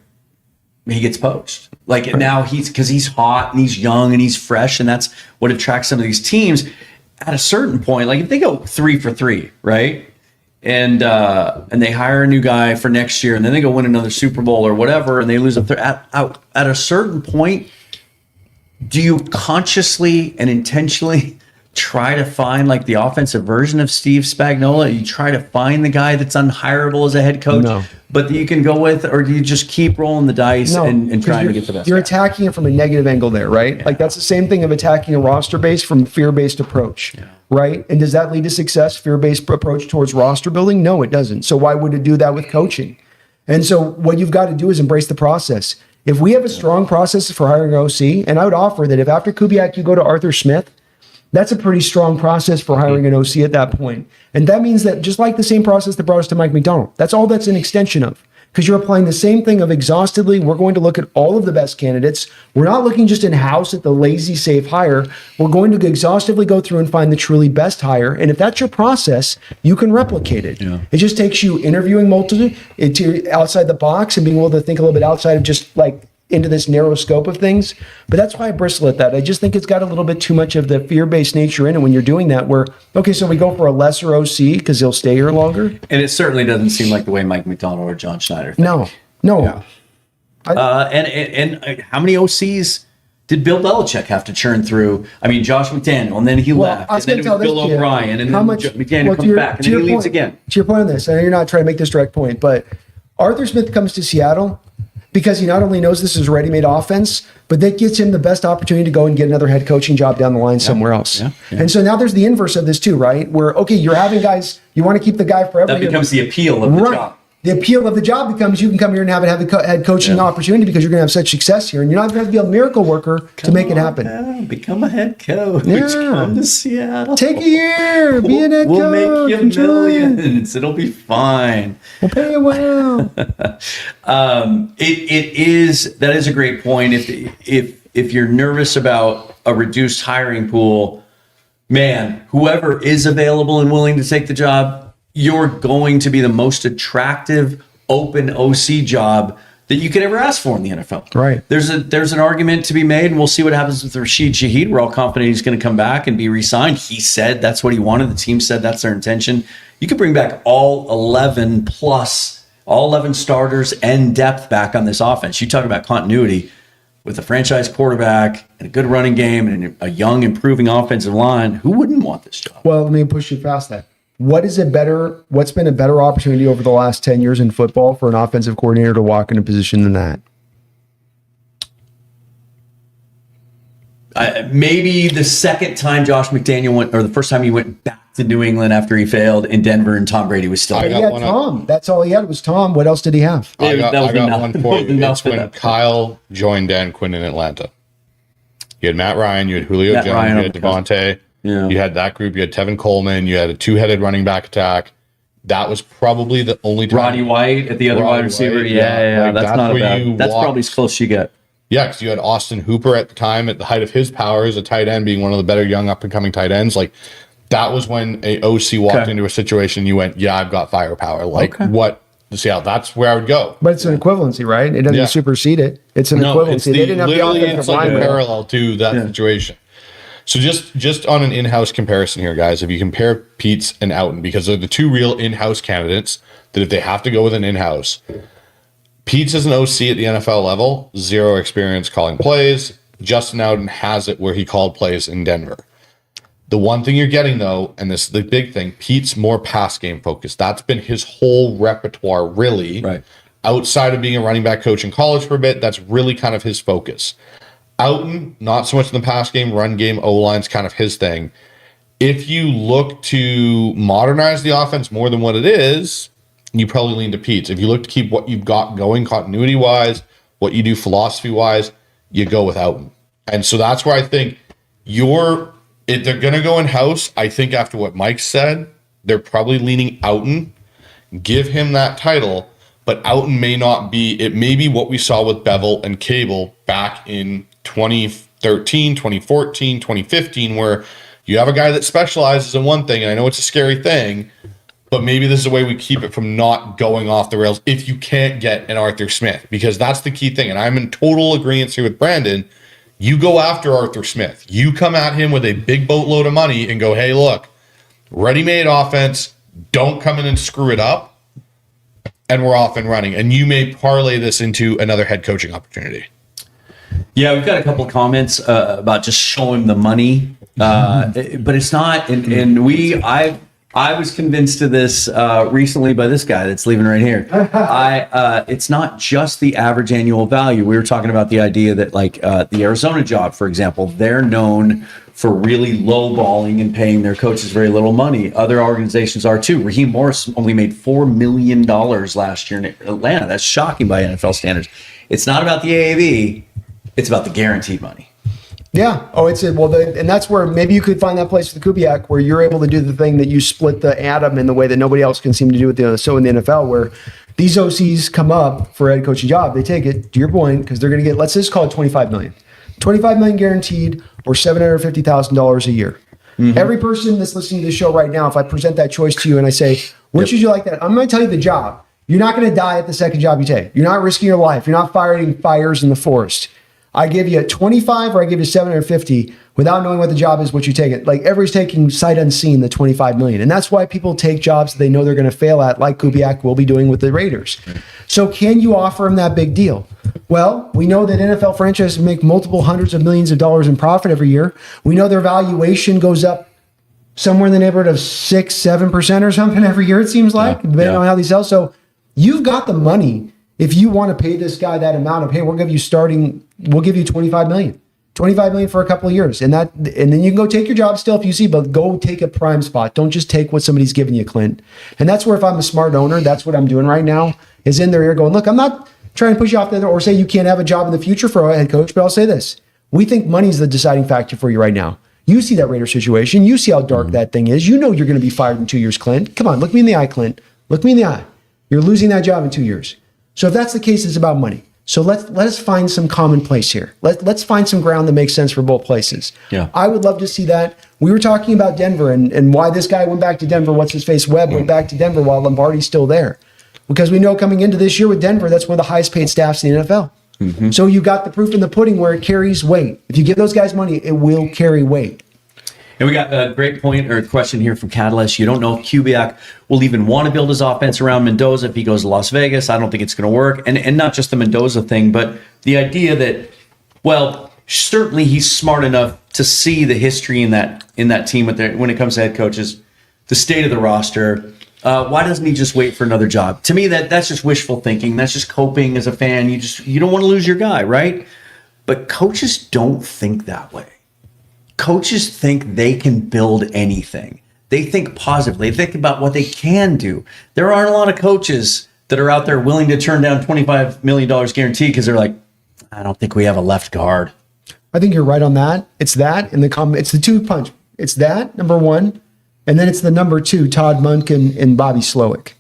he gets poached. Like now because he's hot and he's young and he's fresh, and that's what attracts some of these teams. At a certain point, like if they go 3 for 3, right? And they hire a new guy for next year, and then they go win another Super Bowl or whatever, and they lose at a certain point, do you consciously and intentionally try to find like the offensive version of Steve Spagnuolo? You try to find the guy that's unhireable as a head coach, but that you can go with, or do you just keep rolling the dice and trying to get the best? You're attacking it from a negative angle there, right? Yeah. Like that's the same thing of attacking a roster base from fear-based approach, right? And does that lead to success, fear-based approach towards roster building? No, it doesn't. So why would it do that with coaching? And so what you've got to do is embrace the process. If we have a strong process for hiring an OC, and I would offer that if after Kubiak you go to Arthur Smith, that's a pretty strong process for hiring an OC at that point. And that means that just like the same process that brought us to Mike Macdonald, that's all that's an extension of. Because you're applying the same thing of exhaustively, we're going to look at all of the best candidates. We're not looking just in-house at the lazy, safe hire. We're going to exhaustively go through and find the truly best hire. And if that's your process, you can replicate it. Yeah. It just takes you interviewing multiple outside the box and being able to think a little bit outside of just like into this narrow scope of things. But that's why I bristle at that. I just think it's got a little bit too much of the fear-based nature in it when you're doing that, where, okay, so we go for a lesser OC because he'll stay here longer. And it certainly doesn't seem like the way Mike Macdonald or John Schneider think. No. Yeah. And how many OCs did Bill Belichick have to churn through? I mean, Josh McDaniel, and then he left. And then it was Bill O'Brien, and then McDaniel comes back, and then he leaves again. To your point on this, and you're not trying to make this direct point, but Arthur Smith comes to Seattle because he not only knows this is a ready-made offense, but that gets him the best opportunity to go and get another head coaching job down the line somewhere else. Yeah. And so now there's the inverse of this too, right? Where, okay, you're having guys, you want to keep the guy forever. That becomes the appeal of the job. The appeal of the job becomes you can come here and have a head coaching opportunity because you're going to have such success here, and you're not going to be a miracle worker to make it happen. Now, become a head coach. Come to Seattle. Take a year. Be a head coach. We'll make you millions. It'll be fine. We'll pay you well. That is a great point. If you're nervous about a reduced hiring pool, man, whoever is available and willing to take the job, you're going to be the most attractive open OC job that you could ever ask for in the NFL. Right. There's an argument to be made, and we'll see what happens with Rashid Shaheed. We're all confident he's going to come back and be re-signed. He said that's what he wanted. The team said that's their intention. You could bring back all 11 starters and depth back on this offense. You talk about continuity with a franchise quarterback and a good running game and a young, improving offensive line. Who wouldn't want this job? Well, let me push you past that. What's been a better opportunity over the last 10 years in football for an offensive coordinator to walk in a position than that? maybe the second time Josh McDaniel went, or the first time he went back to New England after he failed in Denver, and Tom Brady was still He there. had Tom. That's all he had was Tom. What else did he have? I got enough. one That for was you. enough It's for when that. Kyle joined Dan Quinn in Atlanta. You had Matt Ryan, you had Julio Matt Jones, Ryan you had Devontae. Yeah. You had that group. You had Tevin Coleman. You had a two-headed running back attack. That was probably the only time. Roddy White at the other Roddy wide receiver. White, Yeah. like, That's not a where you bad. That's walk- probably as close as you get. Yeah, because you had Austin Hooper at the time, at the height of his powers, a tight end, being one of the better young up-and-coming tight ends. Like, that was when a OC walked into a situation, you went, yeah, I've got firepower. Like, what? Seattle, that's where I would go. But it's an equivalency, right? It doesn't supersede it. It's an No, it's equivalency. They didn't have the literally, offensive it's like a line. parallel to that situation. So just on an in-house comparison here, guys, if you compare Pete's and Outen, because they're the two real in-house candidates, that if they have to go with an in-house, Pete's is an OC at the NFL level, zero experience calling plays. Justin Outen has it where he called plays in Denver. The one thing you're getting, though, and this is the big thing, Pete's more pass game focused. That's been his whole repertoire, really. Right. Outside of being a running back coach in college for a bit, that's really kind of his focus. Outen, not so much in the pass game, run game, O-line's kind of his thing. If you look to modernize the offense more than what it is, you probably lean to Pete's. If you look to keep what you've got going continuity-wise, what you do philosophy-wise, you go with Outen. And so that's where I think if they're going to go in-house, I think after what Mike said, they're probably leaning Outen. Give him that title, but Outen may not be, it may be what we saw with Bevel and Cable back in 2013, 2014, 2015, where you have a guy that specializes in one thing, and I know it's a scary thing, but maybe this is a way we keep it from not going off the rails if you can't get an Arthur Smith, because that's the key thing. And I'm in total agreement here with Brandon. You go after Arthur Smith. You come at him with a big boatload of money and go, hey, look, ready-made offense, don't come in and screw it up, and we're off and running. And you may parlay this into another head coaching opportunity. Yeah, we've got a couple of comments about just show him the money, but it's not. And I was convinced of this recently by this guy that's leaving right here. It's not just the average annual value. We were talking about the idea that, like, the Arizona job, for example, they're known for really lowballing and paying their coaches very little money. Other organizations are too. Raheem Morris only made $4 million last year in Atlanta. That's shocking by NFL standards. It's not about the AAV. It's about the guaranteed money. Yeah. Oh, and that's where maybe you could find that place with the Kubiak where you're able to do the thing that you split the atom in the way that nobody else can seem to do it. So in the NFL, where these OCs come up for a head coaching job, they take it, to your point, because they're going to get, let's just call it $25 million. $25 million guaranteed, or $750,000 a year. Mm-hmm. Every person that's listening to the show right now, if I present that choice to you and I say, which would you like that? I'm going to tell you the job. You're not going to die at the second job you take. You're not risking your life. You're not fighting fires in the forest. I give you 25 or I give you 750 without knowing what the job is, what you take it. Like, everybody's taking sight unseen the 25 million. And that's why people take jobs that they know they're going to fail at, like Kubiak will be doing with the Raiders. So can you offer him that big deal? Well, we know that NFL franchises make multiple hundreds of millions of dollars in profit every year. We know their valuation goes up somewhere in the neighborhood of 6-7% or something every year, it seems like, depending on how they sell. So you've got the money. If you want to pay this guy that amount of, hey, we'll give you $25 million. $25 million for a couple of years. And then you can go take your job still if you see, but go take a prime spot. Don't just take what somebody's giving you, Clint. And that's where, if I'm a smart owner, that's what I'm doing right now, is in their ear going, look, I'm not trying to push you off the or say you can't have a job in the future for a head coach, but I'll say this. We think money's the deciding factor for you right now. You see that Raider situation. You see how dark that thing is. You know you're going to be fired in 2 years, Clint. Come on, look me in the eye, Clint. Look me in the eye. You're losing that job in 2 years. So if that's the case, it's about money. So let us find some common place here. Let's find some ground that makes sense for both places. Yeah. I would love to see that. We were talking about Denver and why this guy went back to Denver. What's his face? Webb went back to Denver while Lombardi's still there. Because we know coming into this year with Denver, that's one of the highest paid staffs in the NFL. Mm-hmm. So you got the proof in the pudding where it carries weight. If you give those guys money, it will carry weight. And we got a great point or question here from Catalyst. You don't know if Kubiak will even want to build his offense around Mendoza if he goes to Las Vegas. I don't think it's going to work. And not just the Mendoza thing, but the idea that, well, certainly he's smart enough to see the history in that team when it comes to head coaches, the state of the roster. Why doesn't he just wait for another job? To me, that's just wishful thinking. That's just coping as a fan. You don't want to lose your guy, right? But coaches don't think that way. coaches think they can build anything. They think positively. They think about what they can do. There aren't a lot of coaches that are out there willing to turn down $25 million guaranteed because they're like, I don't think we have a left guard. I think you're right on that. It's that and it's the two punch. It's that, number one, and then it's the number two, Todd Monken and Bobby Slowick.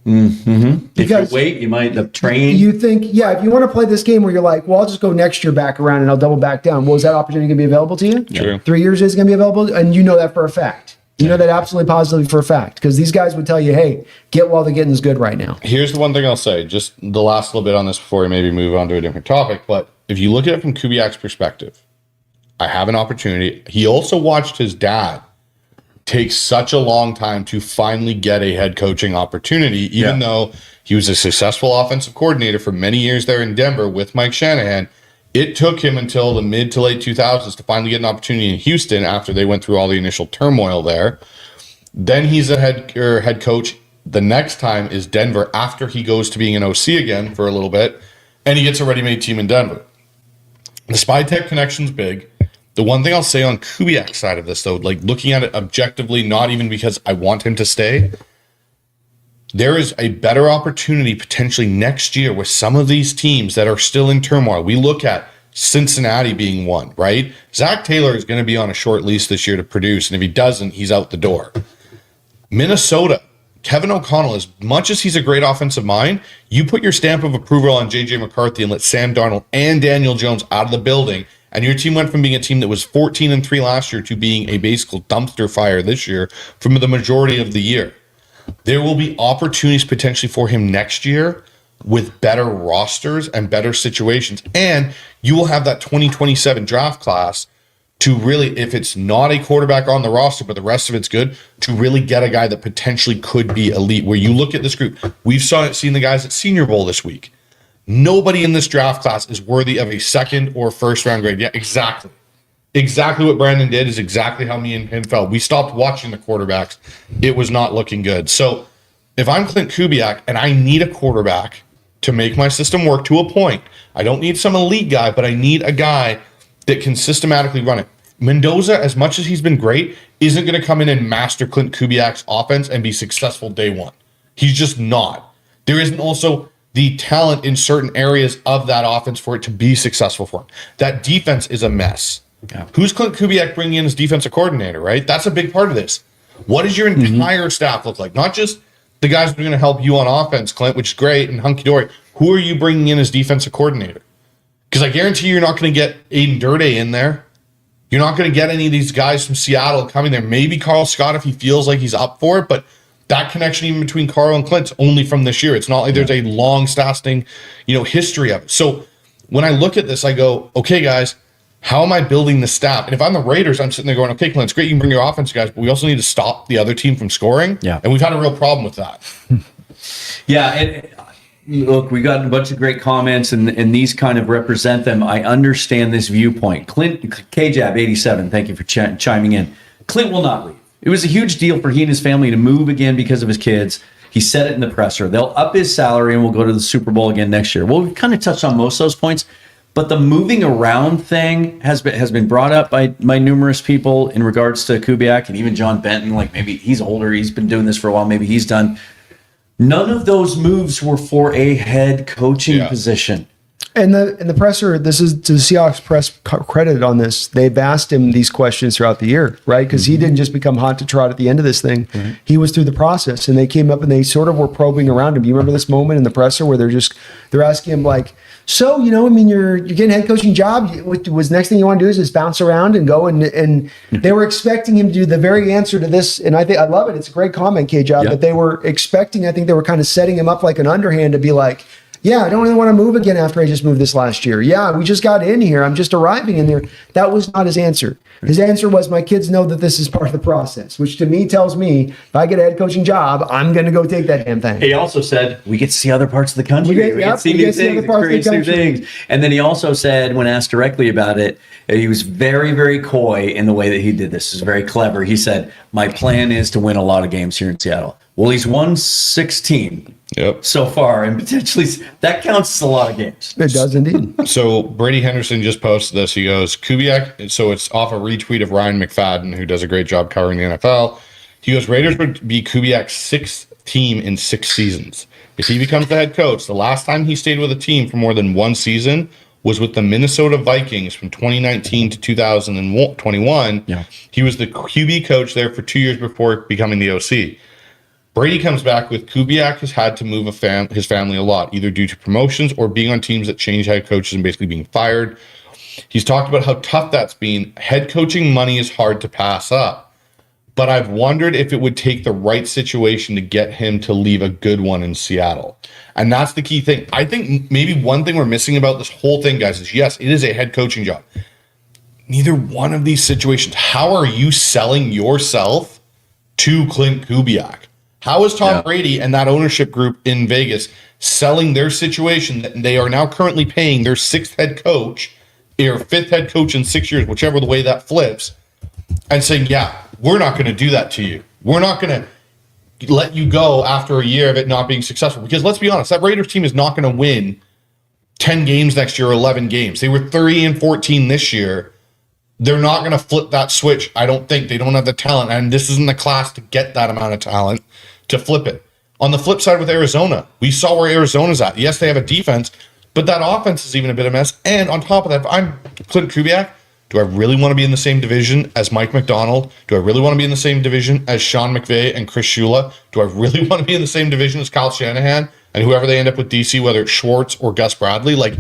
Mm-hmm. Because if you wait, you might train. You think, if you want to play this game where you're like, well, I'll just go next year back around and I'll double back down. Well, is that opportunity going to be available to you? True. 3 years is going to be available? And you know that for a fact. You know that absolutely positively for a fact. Because these guys would tell you, hey, get while the getting's good right now. Here's the one thing I'll say, just the last little bit on this before we maybe move on to a different topic. But if you look at it from Kubiak's perspective, I have an opportunity. He also watched his dad take such a long time to finally get a head coaching opportunity, even though he was a successful offensive coordinator for many years there in Denver with Mike Shanahan. It took him until the mid to late 2000s to finally get an opportunity in Houston after they went through all the initial turmoil there. Then he's a head coach. The next time is Denver after he goes to being an OC again for a little bit, and he gets a ready-made team in Denver. The Spy Tech connection's big. The one thing I'll say on Kubiak's side of this, though, like looking at it objectively, not even because I want him to stay, there is a better opportunity potentially next year with some of these teams that are still in turmoil. We look at Cincinnati being one, right? Zach Taylor is going to be on a short lease this year to produce, and if he doesn't, he's out the door. Minnesota, Kevin O'Connell, as much as he's a great offensive mind, you put your stamp of approval on J.J. McCarthy and let Sam Darnold and Daniel Jones out of the building, and your team went from being a team that was 14-3 last year to being a basic dumpster fire this year from the majority of the year. There will be opportunities potentially for him next year with better rosters and better situations. And you will have that 2027 draft class to really, if it's not a quarterback on the roster, but the rest of it's good, to really get a guy that potentially could be elite. Where you look at this group, we've seen the guys at Senior Bowl this week. Nobody in this draft class is worthy of a second or first round grade. Yeah, exactly. Exactly what Brandon did is exactly how me and him felt. We stopped watching the quarterbacks. It was not looking good. So if I'm Klint Kubiak and I need a quarterback to make my system work to a point, I don't need some elite guy, but I need a guy that can systematically run it. Mendoza, as much as he's been great, isn't going to come in and master Klint Kubiak's offense and be successful day one. He's just not. There isn't also the talent in certain areas of that offense for it to be successful for him. That defense is a mess. Yeah. Who's Klint Kubiak bringing in as defensive coordinator, right? That's a big part of this. What does your entire staff look like? Not just the guys that are going to help you on offense, Clint, which is great, and hunky-dory. Who are you bringing in as defensive coordinator? Because I guarantee you're not going to get Aiden Durde in there. You're not going to get any of these guys from Seattle coming there. Maybe Carl Scott if he feels like he's up for it, but that connection even between Carl and Clint's only from this year. It's not like there's a long-lasting, history of it. So when I look at this, I go, okay, guys, how am I building the staff? And if I'm the Raiders, I'm sitting there going, okay, Clint, it's great you can bring your offense guys, but we also need to stop the other team from scoring. Yeah. And we've had a real problem with that. Yeah. And look, we got a bunch of great comments, and these kind of represent them. I understand this viewpoint. Clint, KJAB87, thank you for chiming in. Clint will not leave. It was a huge deal for he and his family to move again because of his kids. He said it in the presser. They'll up his salary and we'll go to the Super Bowl again next year. Well, we've kind of touched on most of those points. But the moving around thing has been brought up by numerous people in regards to Kubiak and even John Benton. Like maybe he's older, he's been doing this for a while, maybe he's done. None of those moves were for a head coaching position. And the presser, this is to the Seahawks press credit on this. They've asked him these questions throughout the year, right? Because he didn't just become hot to trot at the end of this thing. Mm-hmm. He was through the process, and they came up and they sort of were probing around him. You remember this moment in the presser where they're asking him like, so, you're getting a head coaching job. Was the next thing you want to do is just bounce around and go? And they were expecting him to do the very answer to this. And I love it. It's a great comment, K-Job, that they were expecting. I think they were kind of setting him up like an underhand to be like, yeah, I don't really want to move again after I just moved this last year. Yeah, we just got in here. I'm just arriving in there. That was not his answer. His answer was, my kids know that this is part of the process, which to me tells me if I get a head coaching job, I'm going to go take that damn thing. He also said, we get to see other parts of the country. We get to see new things, experience new things. And then he also said, when asked directly about it, he was very, very coy in the way that he did this. It was very clever. He said, my plan is to win a lot of games here in Seattle. Well, he's won 16 so far, and potentially that counts as a lot of games. It does indeed. So Brady Henderson just posted this. He goes, Kubiak, so it's off a retweet of Ryan McFadden, who does a great job covering the NFL. He goes, Raiders would be Kubiak's sixth team in 6 seasons. If he becomes the head coach, the last time he stayed with a team for more than 1 season was with the Minnesota Vikings from 2019 to 2021. Yeah. He was the QB coach there for 2 years before becoming the OC. Brady comes back with Kubiak has had to move his family a lot, either due to promotions or being on teams that change head coaches and basically being fired. He's talked about how tough that's been. Head coaching money is hard to pass up, but I've wondered if it would take the right situation to get him to leave a good one in Seattle. And that's the key thing. I think maybe one thing we're missing about this whole thing, guys, is yes, it is a head coaching job. Neither one of these situations, how are you selling yourself to Klint Kubiak? How is Tom Brady and that ownership group in Vegas selling their situation that they are now currently paying their 6th head coach or 5th head coach in 6 years, whichever the way that flips, and saying, yeah, we're not going to do that to you. We're not going to let you go after a year of it not being successful. Because let's be honest, that Raiders team is not going to win 10 games next year or 11 games. They were 30-14 this year. They're not going to flip that switch. I don't think. They don't have the talent. And this isn't the class to get that amount of talent to flip it. On the flip side with Arizona, we saw where Arizona's at. Yes, they have a defense, but that offense is even a bit of a mess. And on top of that, if I'm Klint Kubiak, do I really want to be in the same division as Mike McDonald? Do I really want to be in the same division as Sean McVay and Chris Shula? Do I really want to be in the same division as Kyle Shanahan and whoever they end up with DC, whether it's Schwartz or Gus Bradley? Like,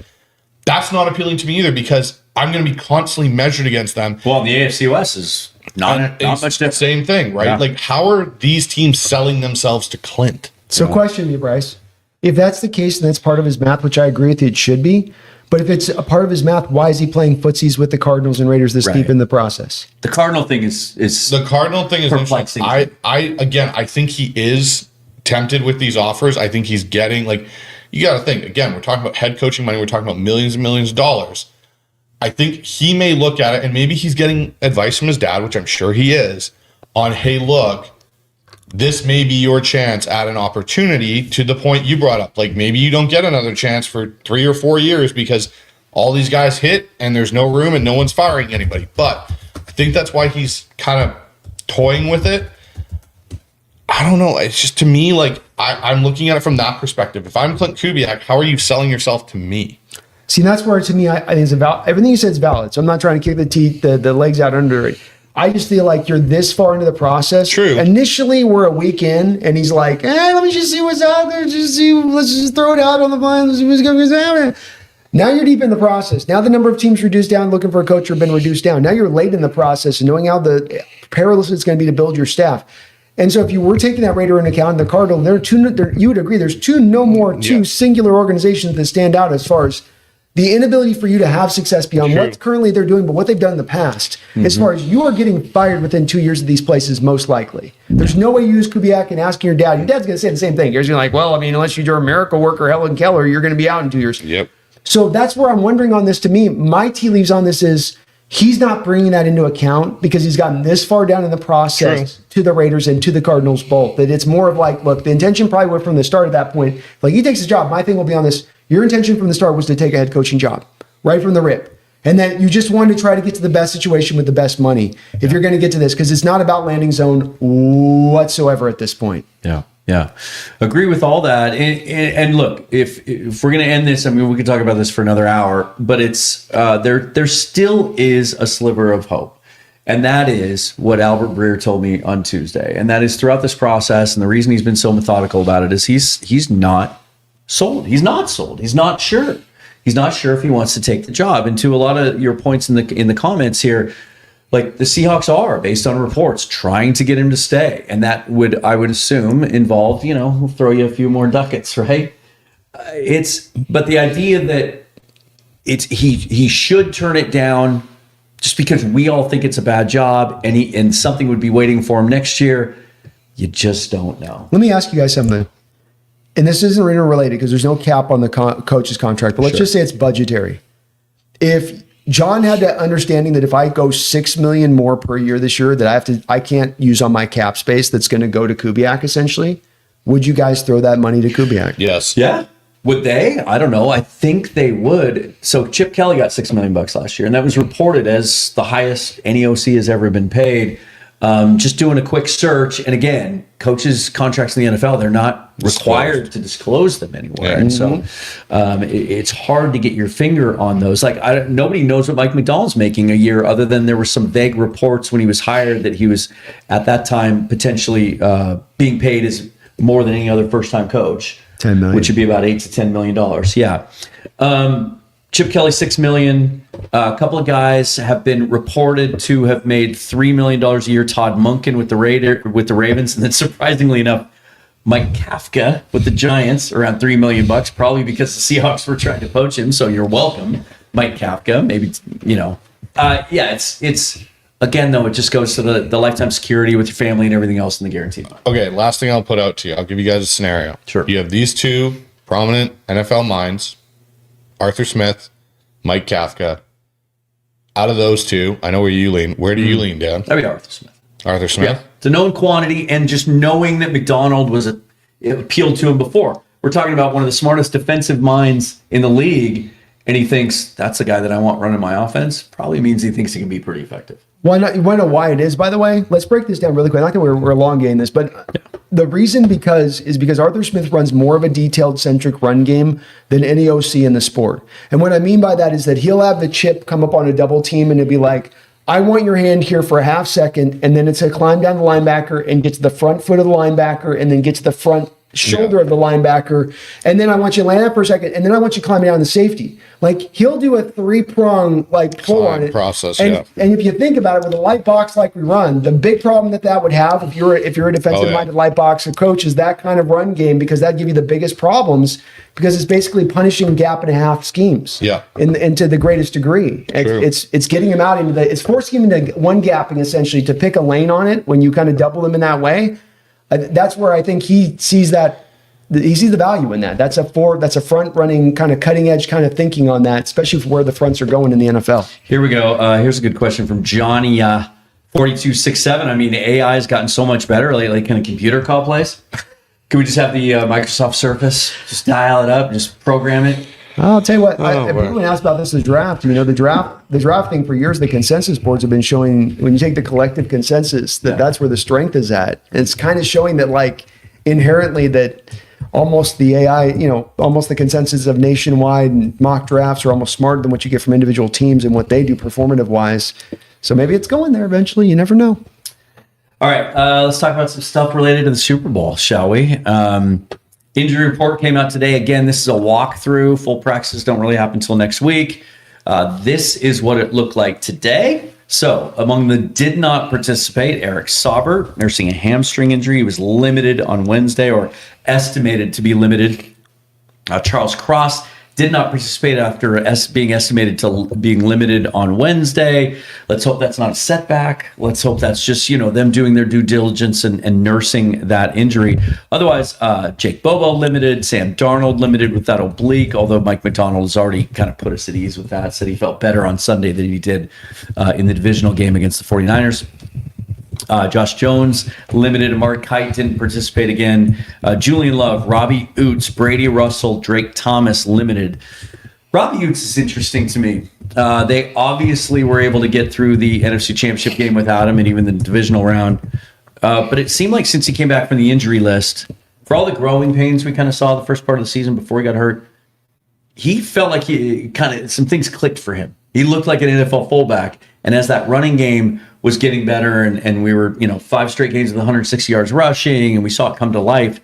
that's not appealing to me either, because I'm going to be constantly measured against them. Well, the AFC West is not much different. Same thing, right? Yeah. Like, how are these teams selling themselves to Clint? So question you, Bryce. If that's the case and that's part of his math, which I agree with you, it should be. But if it's a part of his math, why is he playing footsies with the Cardinals and Raiders this deep in the process? The Cardinal thing is the Cardinal thing is perplexing. I think he is tempted with these offers. I think he's getting, like, you got to think, again, we're talking about head coaching money. We're talking about millions and millions of dollars. I think he may look at it, and maybe he's getting advice from his dad, which I'm sure he is, on, hey, look, this may be your chance at an opportunity, to the point you brought up. Like, maybe you don't get another chance for 3 or 4 years because all these guys hit and there's no room and no one's firing anybody. But I think that's why he's kind of toying with it. I don't know. It's just, to me, like, I'm looking at it from that perspective. If I'm Klint Kubiak, how are you selling yourself to me? See, that's where, to me, I think it's everything you said is valid. So I'm not trying to kick the legs out under it. I just feel like you're this far into the process. True. Initially, we're a week in, and he's like, let me just see what's out there. Let's just throw it out on the vine. Let's see what's going to happen. Now you're deep in the process. Now the number of teams reduced down, looking for a coach, have been reduced down. Now you're late in the process and knowing how perilous it's going to be to build your staff. And so if you were taking that Raider into account, the Cardinal, you would agree there's two singular organizations that stand out as far as the inability for you to have success beyond what currently they're doing, but what they've done in the past. As far as you are getting fired within 2 years of these places, most likely. There's no way you use Kubiak and asking your dad's going to say the same thing. You're going to be like, well, I mean, unless you're a miracle worker, Helen Keller, you're going to be out in 2 years. Yep. So that's where I'm wondering on this. To me, my tea leaves on this is he's not bringing that into account because he's gotten this far down in the process to the Raiders and to the Cardinals both. That it's more of like, look, the intention probably went from the start at that point. Like, he takes his job. My thing will be on this. Your intention from the start was to take a head coaching job right from the rip. And then you just wanted to try to get to the best situation with the best money if you're going to get to this, because it's not about landing zone whatsoever at this point. Yeah. Agree with all that. And look, if we're going to end this, I mean, we could talk about this for another hour, but it's there still is a sliver of hope. And that is what Albert Breer told me on Tuesday. And that is, throughout this process, and the reason he's been so methodical about it is he's not sold. He's not sold. He's not sure. He's not sure if he wants to take the job. And to a lot of your points in the comments here, like, the Seahawks are, based on reports, trying to get him to stay. And that would, I would assume, involve, we'll throw you a few more ducats, right? But the idea that he should turn it down just because we all think it's a bad job and something would be waiting for him next year, you just don't know. Let me ask you guys something. And this isn't Raider related because there's no cap on the coach's contract, but let's just say it's budgetary. If John had the understanding that if I go $6 million more per year this year, that I can't use on my cap space, that's going to go to Kubiak essentially, would you guys throw that money to Kubiak? Yes. Yeah. Would they? I don't know. I think they would. So Chip Kelly got $6 million last year, and that was reported as the highest any OC has ever been paid. Just doing a quick search, and again, coaches' contracts in the NFL, they're not required to disclose them anywhere. Yeah. And so it's hard to get your finger on those. Like, nobody knows what Mike Macdonald's making a year, other than there were some vague reports when he was hired that he was, at that time, potentially being paid as more than any other first-time coach. 10 million. Which would be about $8 to $10 million. Yeah. Chip Kelly, $6 million. A couple of guys have been reported to have made $3 million a year. Todd Monken with the Ravens, and then surprisingly enough, Mike Kafka with the Giants, around $3 million, probably because the Seahawks were trying to poach him. So you're welcome, Mike Kafka. Maybe it's again though, it just goes to the lifetime security with your family and everything else in the guarantee. Okay, last thing I'll put out to you. I'll give you guys a scenario. Sure. You have these two prominent NFL minds, Arthur Smith, Mike Kafka. Out of those two, I know where you lean. Where do you lean, Dan? That'd be Arthur Smith. Arthur Smith? Yeah. It's a known quantity, and just knowing that McDonald it appealed to him before. We're talking about one of the smartest defensive minds in the league, and he thinks that's the guy that I want running my offense. Probably means he thinks he can be pretty effective. Why not? You want to know why it is, by the way? Let's break this down really quick. Not that we're elongating this, but the reason is because Arthur Smith runs more of a detailed-centric run game than any OC in the sport. And what I mean by that is that he'll have the chip come up on a double team, and it'll be like, I want your hand here for a half second, and then it's a climb down the linebacker and get to the front foot of the linebacker, and then get to the front shoulder of the linebacker, and then I want you to land up for a second, and then I want you climbing down the safety. Like, he'll do a 3-prong pull on it process. And if you think about it, with a light box like we run, the big problem that would have if you're a defensive minded light box coach is that kind of run game, because that'd give you the biggest problems, because it's basically punishing gap and a half schemes. Yeah. To the greatest degree. It's getting him out it's forcing him into one gapping, essentially, to pick a lane on it when you kind of double him in that way. That's where I think he sees that. He sees the value in that. That's a front running kind of cutting edge kind of thinking on that, especially for where the fronts are going in the NFL. Here we go. Here's a good question from Johnny 4267. I mean, the AI has gotten so much better lately. Can a computer call plays? Can we just have the Microsoft Surface just dial it up, just program it? I'll tell you what. People asked about this in the draft. You know, the draft thing for years, the consensus boards have been showing, when you take the collective consensus, that's where the strength is at. And it's kind of showing that, like, inherently that almost the AI, almost the consensus of nationwide and mock drafts are almost smarter than what you get from individual teams and what they do performative wise. So maybe it's going there eventually. You never know. All right, let's talk about some stuff related to the Super Bowl, shall we? Injury report came out today. Again, this is a walkthrough. Full practices don't really happen until next week. This is what it looked like today. So, among the did not participate, Eric Saubert, nursing a hamstring injury. He was limited on Wednesday, or estimated to be limited. Charles Cross did not participate after being estimated to being limited on Wednesday. Let's hope that's not a setback. Let's hope that's just, them doing their due diligence and nursing that injury. Otherwise, Jake Bobo limited, Sam Darnold limited with that oblique, although Mike Macdonald has already kind of put us at ease with that, said he felt better on Sunday than he did in the divisional game against the 49ers. Josh Jones limited. Mark Kite didn't participate again. Julian Love, Robbie Oots, Brady Russell, Drake Thomas limited. Robbie Oots is interesting to me. They obviously were able to get through the NFC Championship game without him, and even the divisional round. But it seemed like since he came back from the injury list, for all the growing pains we kind of saw the first part of the season before he got hurt, he felt like some things clicked for him. He looked like an NFL fullback. And as that running game was getting better, and we were, 5 straight games with 160 yards rushing, and we saw it come to life,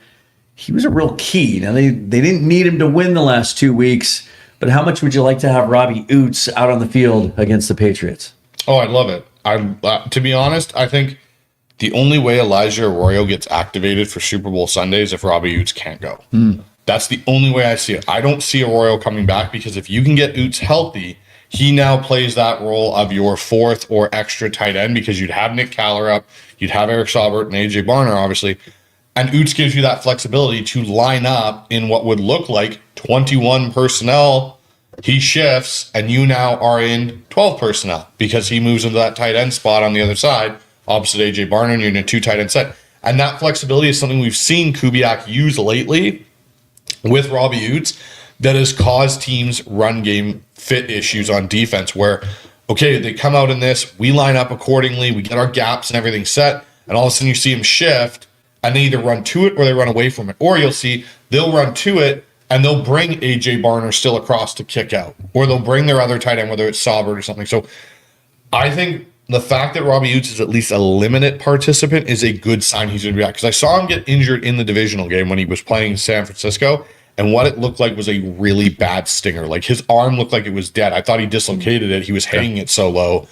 he was a real key. Now, they didn't need him to win the last 2 weeks, but how much would you like to have Robbie Oots out on the field against the Patriots? Oh, I'd love it. To be honest, I think the only way Elijah Arroyo gets activated for Super Bowl Sunday is if Robbie Oots can't go. That's the only way I see it. I don't see Arroyo coming back, because if you can get Oots healthy, he now plays that role of your fourth or extra tight end, because you'd have Nick Caller up, you'd have Eric Saubert and AJ Barner, obviously. And Oots gives you that flexibility to line up in what would look like 21 personnel. He shifts, and you now are in 12 personnel, because he moves into that tight end spot on the other side, opposite AJ Barner, and you're in a 2 tight end set. And that flexibility is something we've seen Kubiak use lately with Robbie Utes that has caused teams run game fit issues on defense where, okay, they come out in this, we line up accordingly, we get our gaps and everything set, and all of a sudden you see them shift and they either run to it or they run away from it. Or you'll see they'll run to it and they'll bring AJ Barner still across to kick out, or they'll bring their other tight end, whether it's Saubert or something. So I think the fact that Robbie Utes is at least a limited participant is a good sign he's going to be back. Because I saw him get injured in the divisional game when he was playing in San Francisco, and what it looked like was a really bad stinger. Like his arm looked like it was dead. I thought he dislocated it. He was hanging it so low.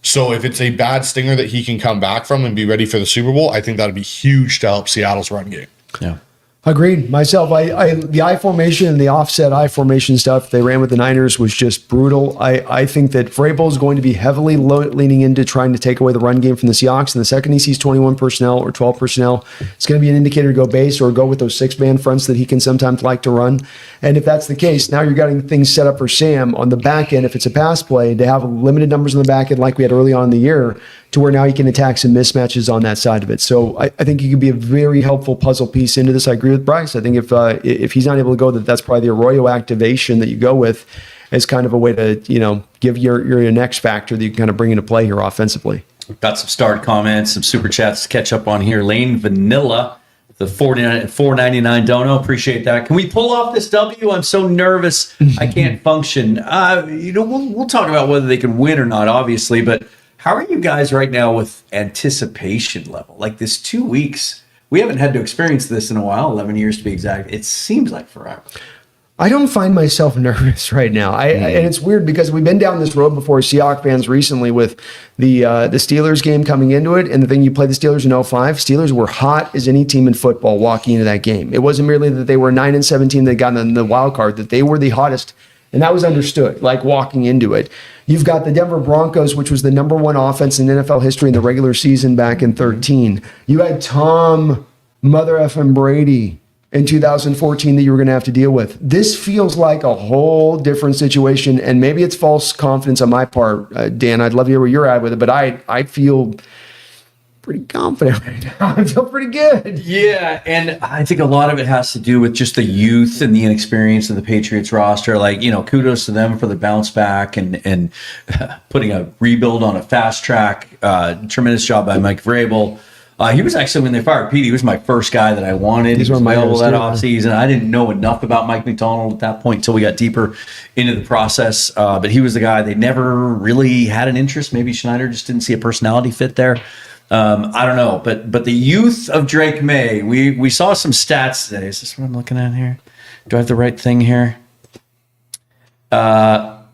So if it's a bad stinger that he can come back from and be ready for the Super Bowl, I think that'd be huge to help Seattle's run game. Yeah. Agreed. Myself, the I formation and the offset I formation stuff they ran with the Niners was just brutal. I think that Vrabel is going to be heavily leaning into trying to take away the run game from the Seahawks. And the second he sees 21 personnel or 12 personnel, it's going to be an indicator to go base or go with those 6-man fronts that he can sometimes like to run. And if that's the case, now you're getting things set up for Sam on the back end. If it's a pass play, to have limited numbers on the back end like we had early on in the year, to where now he can attack some mismatches on that side of it. So I think he could be a very helpful puzzle piece into this. I agree with Bryce. I think if he's not able to go, that's probably the Arroyo activation that you go with as kind of a way to, give your next factor that you can kind of bring into play here offensively. Got some starred comments, some super chats to catch up on here. Lane Vanilla, the $4.99 dono. Appreciate that. Can we pull off this W? I'm so nervous. I can't function. We'll talk about whether they can win or not, obviously, but how are you guys right now with anticipation level? Like this 2 weeks, we haven't had to experience this in a while, 11 years to be exact. It seems like forever. I don't find myself nervous right now. And it's weird because we've been down this road before, Seahawks fans, recently with the Steelers game coming into it. And the thing, you play the Steelers in 05, Steelers were hot as any team in football walking into that game. It wasn't merely that they were 9-17 that got in the wild card, that they were the hottest. And that was understood, like walking into it. You've got the Denver Broncos, which was the number one offense in NFL history in the regular season back in 2013. You had Tom Mother effing Brady in 2014 that you were going to have to deal with. This feels like a whole different situation, and maybe it's false confidence on my part. Dan, I'd love to hear where you're at with it, but I feel pretty confident right now. I feel pretty good. Yeah, and I think a lot of it has to do with just the youth and the inexperience of the Patriots roster. Like, kudos to them for the bounce back and putting a rebuild on a fast track. Tremendous job by Mike Vrabel. He was actually, when they fired Pete, he was my first guy that I wanted. He was available that offseason. I didn't know enough about Mike McDonald at that point until we got deeper into the process. But he was the guy. They never really had an interest. Maybe Schneider just didn't see a personality fit there. I don't know, but the youth of Drake May, we saw some stats today. Is this what I'm looking at here? Do I have the right thing here?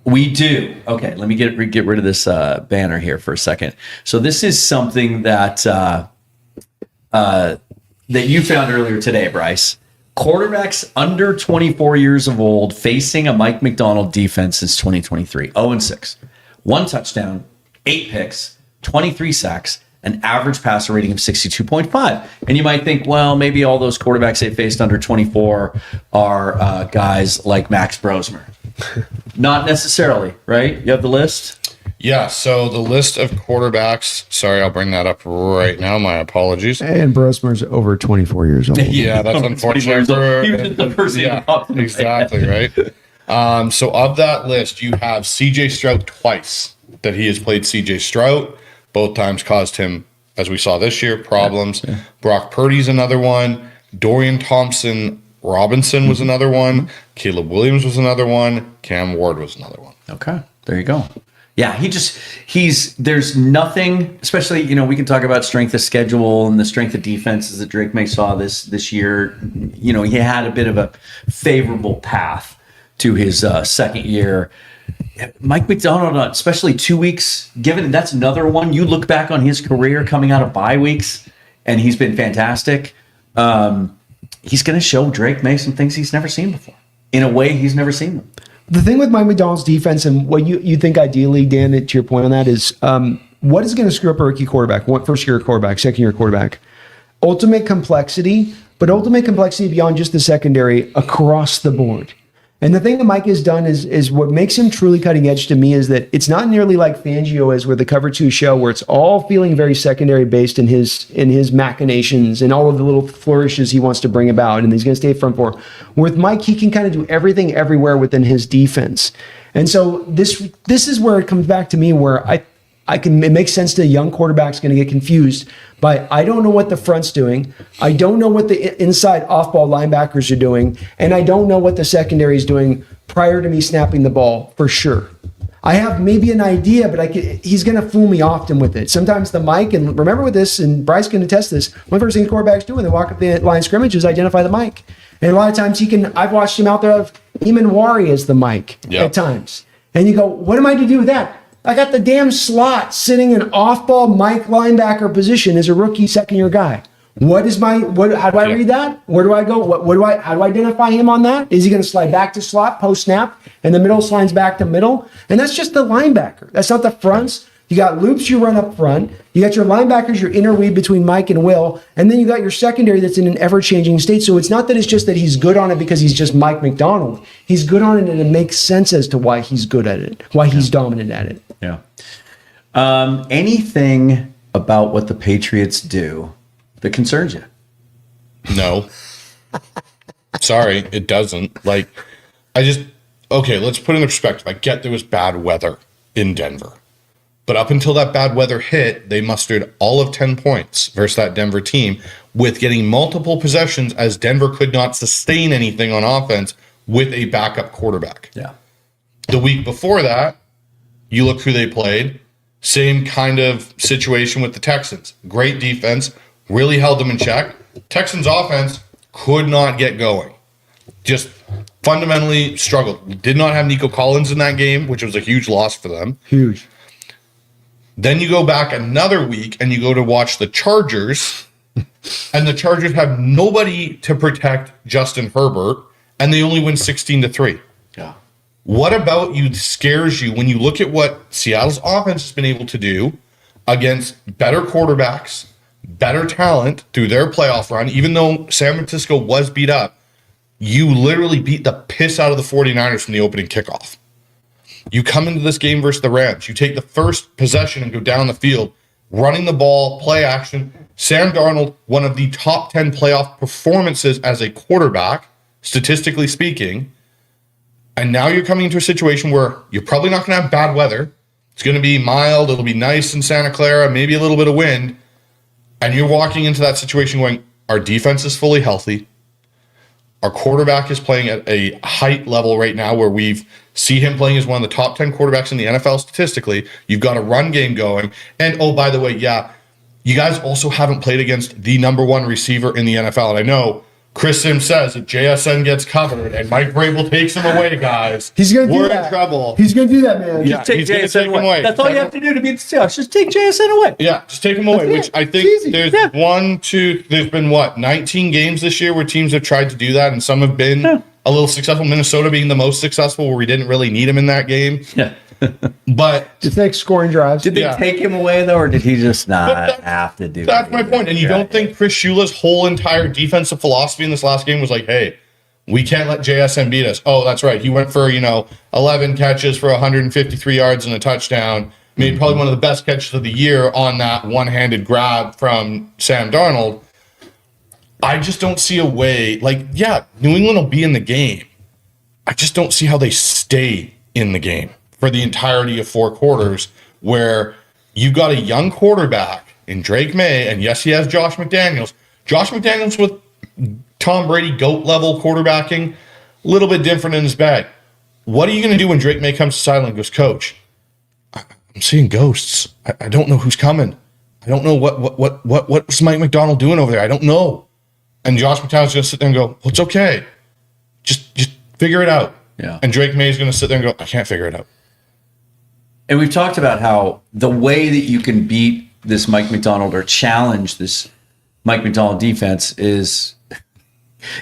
We do. Okay, let me get rid of this banner here for a second. So this is something that you found earlier today, Bryce. Quarterbacks under 24 years of old facing a Mike McDonald defense since 2023. 0-6. 1 touchdown, 8 picks, 23 sacks, an average passer rating of 62.5. And you might think, well, maybe all those quarterbacks they faced under 24 are guys like Max Brosmer. Not necessarily, right? You have the list? Yeah, so the list of quarterbacks, sorry, I'll bring that up right now. My apologies. And Brosmer's over 24 years old. Yeah, that's unfortunate. He was the person who exactly, right? So of that list, you have CJ Stroud twice that he has played CJ Stroud. Both times caused him, as we saw this year, problems. Yeah. Brock Purdy's another one. Dorian Thompson-Robinson was another one. Caleb Williams was another one. Cam Ward was another one. Okay, there you go. Yeah, there's nothing, especially, we can talk about strength of schedule and the strength of defenses that Drake May saw this year. He had a bit of a favorable path to his second year. Mike McDonald, especially 2 weeks, given that's another one. You look back on his career coming out of bye weeks, and he's been fantastic. He's going to show Drake May some things he's never seen before. In a way, he's never seen them. The thing with Mike McDonald's defense, and what you think ideally, Dan, to your point on that, is what is going to screw up a rookie quarterback, first-year quarterback, second-year quarterback? Ultimate complexity, but ultimate complexity beyond just the secondary across the board. And the thing that Mike has done is what makes him truly cutting edge to me is that it's not nearly like Fangio is with the Cover 2 show, where it's all feeling very secondary based in his machinations and all of the little flourishes he wants to bring about, and he's going to stay front four. With Mike, he can kind of do everything everywhere within his defense. And so this is where it comes back to me, where it makes sense that a young quarterback's going to get confused by, I don't know what the front's doing. I don't know what the inside off-ball linebackers are doing. And I don't know what the secondary is doing prior to me snapping the ball for sure. I have maybe an idea, but he's going to fool me often with it. Sometimes the mic, and remember with this, and Bryce can attest this, one of the first things quarterbacks do when they walk up the line of scrimmage is identify the mic. And a lot of times I've watched him out there of Eamon as the mic at times. And you go, what am I to do with that? I got the damn slot sitting in off-ball Mike linebacker position as a rookie second-year guy. How do I read that? Where do I go? How do I identify him on that? Is he going to slide back to slot post-snap and the middle slides back to middle? And that's just the linebacker. That's not the fronts. You got loops you run up front. You got your linebackers, your interweave between Mike and Will. And then you got your secondary that's in an ever-changing state. So it's not that it's just that he's good on it because he's just Mike McDonald. He's good on it, and it makes sense as to why he's good at it, why he's dominant at it. Yeah. Anything about what the Patriots do that concerns you? No. Sorry, it doesn't. Okay, let's put it in perspective. I get there was bad weather in Denver. But up until that bad weather hit, they mustered all of 10 points versus that Denver team with getting multiple possessions as Denver could not sustain anything on offense with a backup quarterback. Yeah. The week before that, you look who they played. Same kind of situation with the Texans. Great defense, really held them in check. Texans offense could not get going. Just fundamentally struggled. Did not have Nico Collins in that game, which was a huge loss for them. Huge. Then you go back another week and you go to watch the Chargers, and the Chargers have nobody to protect Justin Herbert, and they only win 16-3. Yeah. What about you scares you when you look at what Seattle's offense has been able to do against better quarterbacks, better talent through their playoff run, even though San Francisco was beat up, you literally beat the piss out of the 49ers from the opening kickoff. You come into this game versus the Rams. You take the first possession and go down the field, running the ball, play action. Sam Darnold, one of the top 10 playoff performances as a quarterback, statistically speaking. And now you're coming into a situation where you're probably not going to have bad weather. It's going to be mild. It'll be nice in Santa Clara, maybe a little bit of wind. And you're walking into that situation going, our defense is fully healthy. Our quarterback is playing at a height level right now where we see him playing as one of the top 10 quarterbacks in the NFL statistically. You've got a run game going. And, oh, by the way, yeah, you guys also haven't played against the number one receiver in the NFL. And I know Chris Sims says if JSN gets covered and Mike Vrabel takes him away, guys, we're in trouble. He's going to do that, man. Yeah, he's going to take him away. That's all you have to do to beat the Seahawks. Just take JSN away. Yeah, just take him away, which I think there's there's been 19 games this year where teams have tried to do that, and some have been a little successful. Minnesota being the most successful, where we didn't really need him in that game. Yeah. But just make scoring drives. Did they take him away though, or did he just not have to do? That's my point. And you don't think Chris Shula's whole entire defensive philosophy in this last game was like, "Hey, we can't let JSN beat us." Oh, that's right. He went for 11 catches for 153 yards and a touchdown. Made probably one of the best catches of the year on that one-handed grab from Sam Darnold. I just don't see a way. New England will be in the game. I just don't see how they stay in the game for the entirety of 4 quarters, where you've got a young quarterback in Drake May, and yes, he has Josh McDaniels. Josh McDaniels with Tom Brady GOAT level quarterbacking, a little bit different in his bag. What are you going to do when Drake May comes to sideline and goes, "Coach, I'm seeing ghosts. I don't know who's coming. I don't know what's Mike McDonald doing over there. I don't know." And Josh McDaniels going to sit there and go, "Well, it's okay. Just figure it out." Yeah. And Drake May is going to sit there and go, "I can't figure it out." And we've talked about how the way that you can beat this Mike McDonald or challenge this Mike McDonald defense is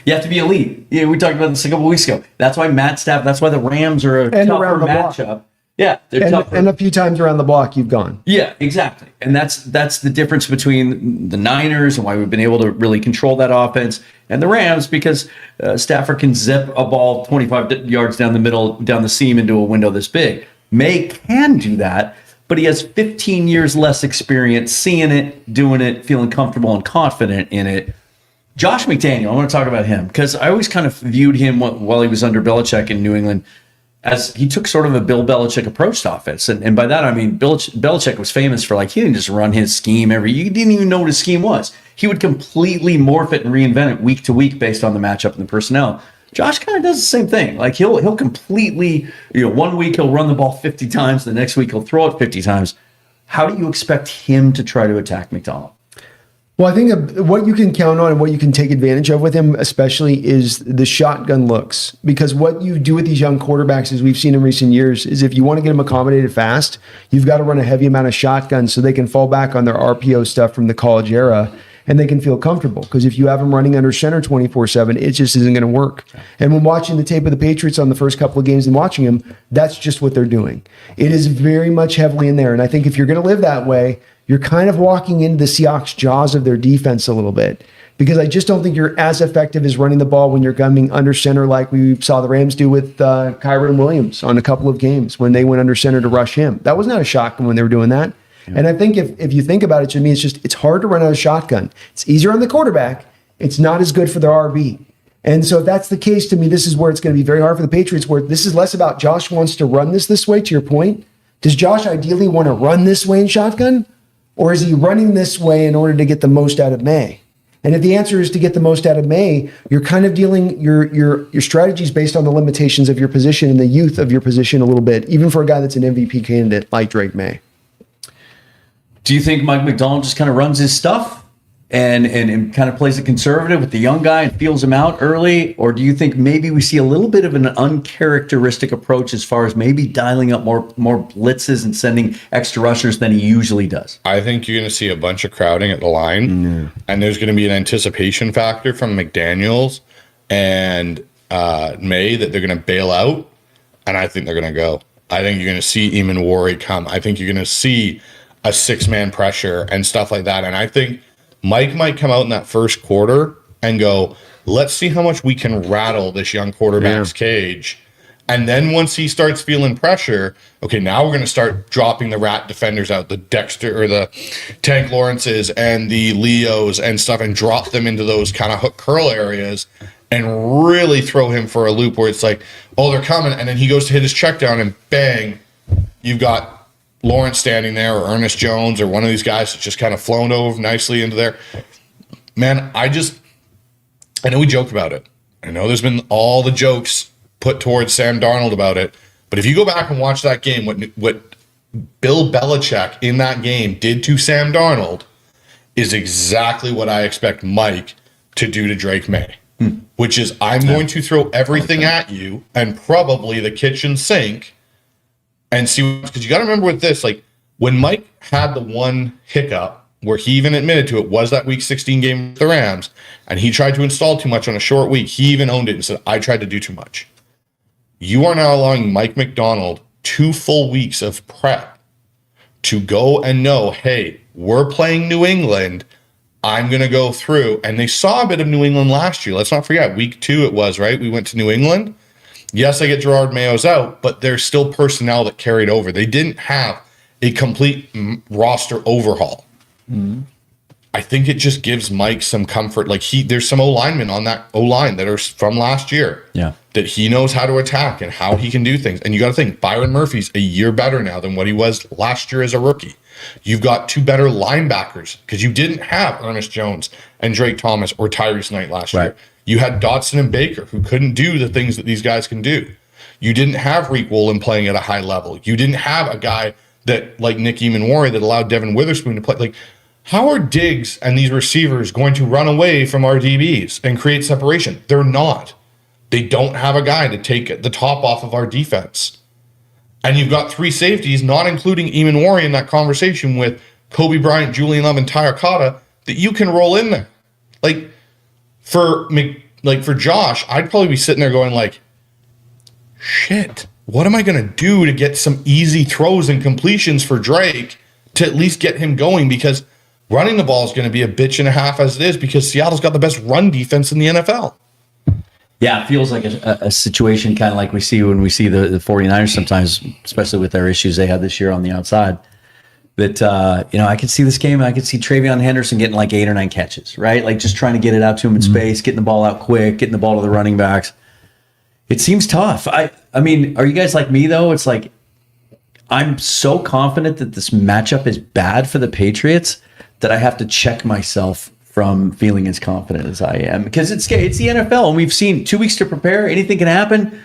you have to be elite. Yeah, we talked about this a couple weeks ago. That's why Matt Stafford, that's why the Rams are a tougher matchup, Yeah, they're tougher. And a few times around the block, you've gone. Yeah, exactly. And that's the difference between the Niners and why we've been able to really control that offense and the Rams, because Stafford can zip a ball 25 yards down the middle, down the seam into a window this big. May can do that, but he has 15 years less experience seeing it, doing it, feeling comfortable and confident in it. Josh McDaniel, I want to talk about him because I always kind of viewed him while he was under Belichick in New England as he took sort of a Bill Belichick approach to offense. And by that, I mean, Belichick was famous for, like, he didn't just run his scheme you didn't even know what his scheme was. He would completely morph it and reinvent it week to week based on the matchup and the personnel. Josh kind of does the same thing. Like, he'll completely, 1 week he'll run the ball 50 times, the next week he'll throw it 50 times. How do you expect him to try to attack McDonald? Well, I think what you can count on and what you can take advantage of with him, especially, is the shotgun looks. Because what you do with these young quarterbacks, as we've seen in recent years, is if you want to get them accommodated fast, you've got to run a heavy amount of shotguns so they can fall back on their RPO stuff from the college era and they can feel comfortable. Because if you have them running under center 24/7, it just isn't going to work. And when watching the tape of the Patriots on the first couple of games and watching them, that's just what they're doing. It is very much heavily in there. And I think if you're going to live that way, you're kind of walking into the Seahawks' jaws of their defense a little bit, because I just don't think you're as effective as running the ball when you're gunning under center like we saw the Rams do with Kyron Williams on a couple of games when they went under center to rush him. That was not a shotgun when they were doing that. Yeah. And I think if you think about it, to me, it's hard to run out of shotgun. It's easier on the quarterback. It's not as good for their RB. And so if that's the case, to me, this is where it's going to be very hard for the Patriots, where this is less about Josh wants to run this way, to your point. Does Josh ideally want to run this way in shotgun? Or is he running this way in order to get the most out of May? And if the answer is to get the most out of May, you're kind of dealing your strategies based on the limitations of your position and the youth of your position a little bit, even for a guy that's an MVP candidate like Drake May. Do you think Mike Macdonald just kind of runs his stuff and kind of plays it conservative with the young guy and feels him out early? Or do you think maybe we see a little bit of an uncharacteristic approach as far as maybe dialing up more blitzes and sending extra rushers than he usually does? I think you're going to see a bunch of crowding at the line, and there's going to be an anticipation factor from McDaniels and May that they're going to bail out, and I think they're going to go. I think you're going to see Eamon Warrior come. I think you're going to see a six-man pressure and stuff like that, and I think Mike might come out in that first quarter and go, let's see how much we can rattle this young quarterback's cage. And then once he starts feeling pressure, okay, now we're going to start dropping the rat defenders out, the Dexter or the Tank Lawrences and the Leos and stuff, and drop them into those kind of hook curl areas and really throw him for a loop where it's like, oh, they're coming. And then he goes to hit his check down and bang, you've got Lawrence standing there, or Ernest Jones, or one of these guys that's just kind of flown over nicely into there. Man, I know we joke about it. I know there's been all the jokes put towards Sam Darnold about it, but if you go back and watch that game, what Bill Belichick in that game did to Sam Darnold is exactly what I expect Mike to do to Drake May, which is I'm going to throw everything at you and probably the kitchen sink and see, because you got to remember with this, like when Mike had the one hiccup where he even admitted to it was that week 16 game with the Rams, and he tried to install too much on a short week. He even owned it and said, I tried to do too much. You are now allowing Mike Macdonald 2 full weeks of prep to go and know, hey, we're playing New England. I'm going to go through. And they saw a bit of New England last year. Let's not forget, week 2 it was, right? We went to New England. Yes, I get Gerard Mayo's out, but there's still personnel that carried over. They didn't have a complete roster overhaul. Mm-hmm. I think it just gives Mike some comfort. Like there's some O-linemen on that O-line that are from last year. Yeah. That he knows how to attack and how he can do things. And you got to think, Byron Murphy's a year better now than what he was last year as a rookie. You've got 2 better linebackers because you didn't have Ernest Jones and Drake Thomas or Tyrese Knight last year. You had Dotson and Baker, who couldn't do the things that these guys can do. You didn't have Reek Woolen playing at a high level. You didn't have a guy that like Nick Eamon-Warrior that allowed Devin Witherspoon to play. Like, how are Diggs and these receivers going to run away from our DBs and create separation? They're not. They don't have a guy to take the top off of our defense. And you've got 3 safeties, not including Eamon-Warrior in that conversation with Kobe Bryant, Julian Love, and Tyler Cotta, that you can roll in there. For Josh, I'd probably be sitting there going like, shit, what am I going to do to get some easy throws and completions for Drake to at least get him going? Because running the ball is going to be a bitch and a half as it is, because Seattle's got the best run defense in the NFL. Yeah, it feels like a situation kind of like we see when we see the 49ers sometimes, especially with their issues they had this year on the outside. That, I could see this game. I could see Travion Henderson getting like 8 or 9 catches, right? Like just trying to get it out to him in space, getting the ball out quick, getting the ball to the running backs. It seems tough. I mean, are you guys like me, though? It's like I'm so confident that this matchup is bad for the Patriots that I have to check myself from feeling as confident as I am, because it's the NFL, and we've seen 2 weeks to prepare. Anything can happen.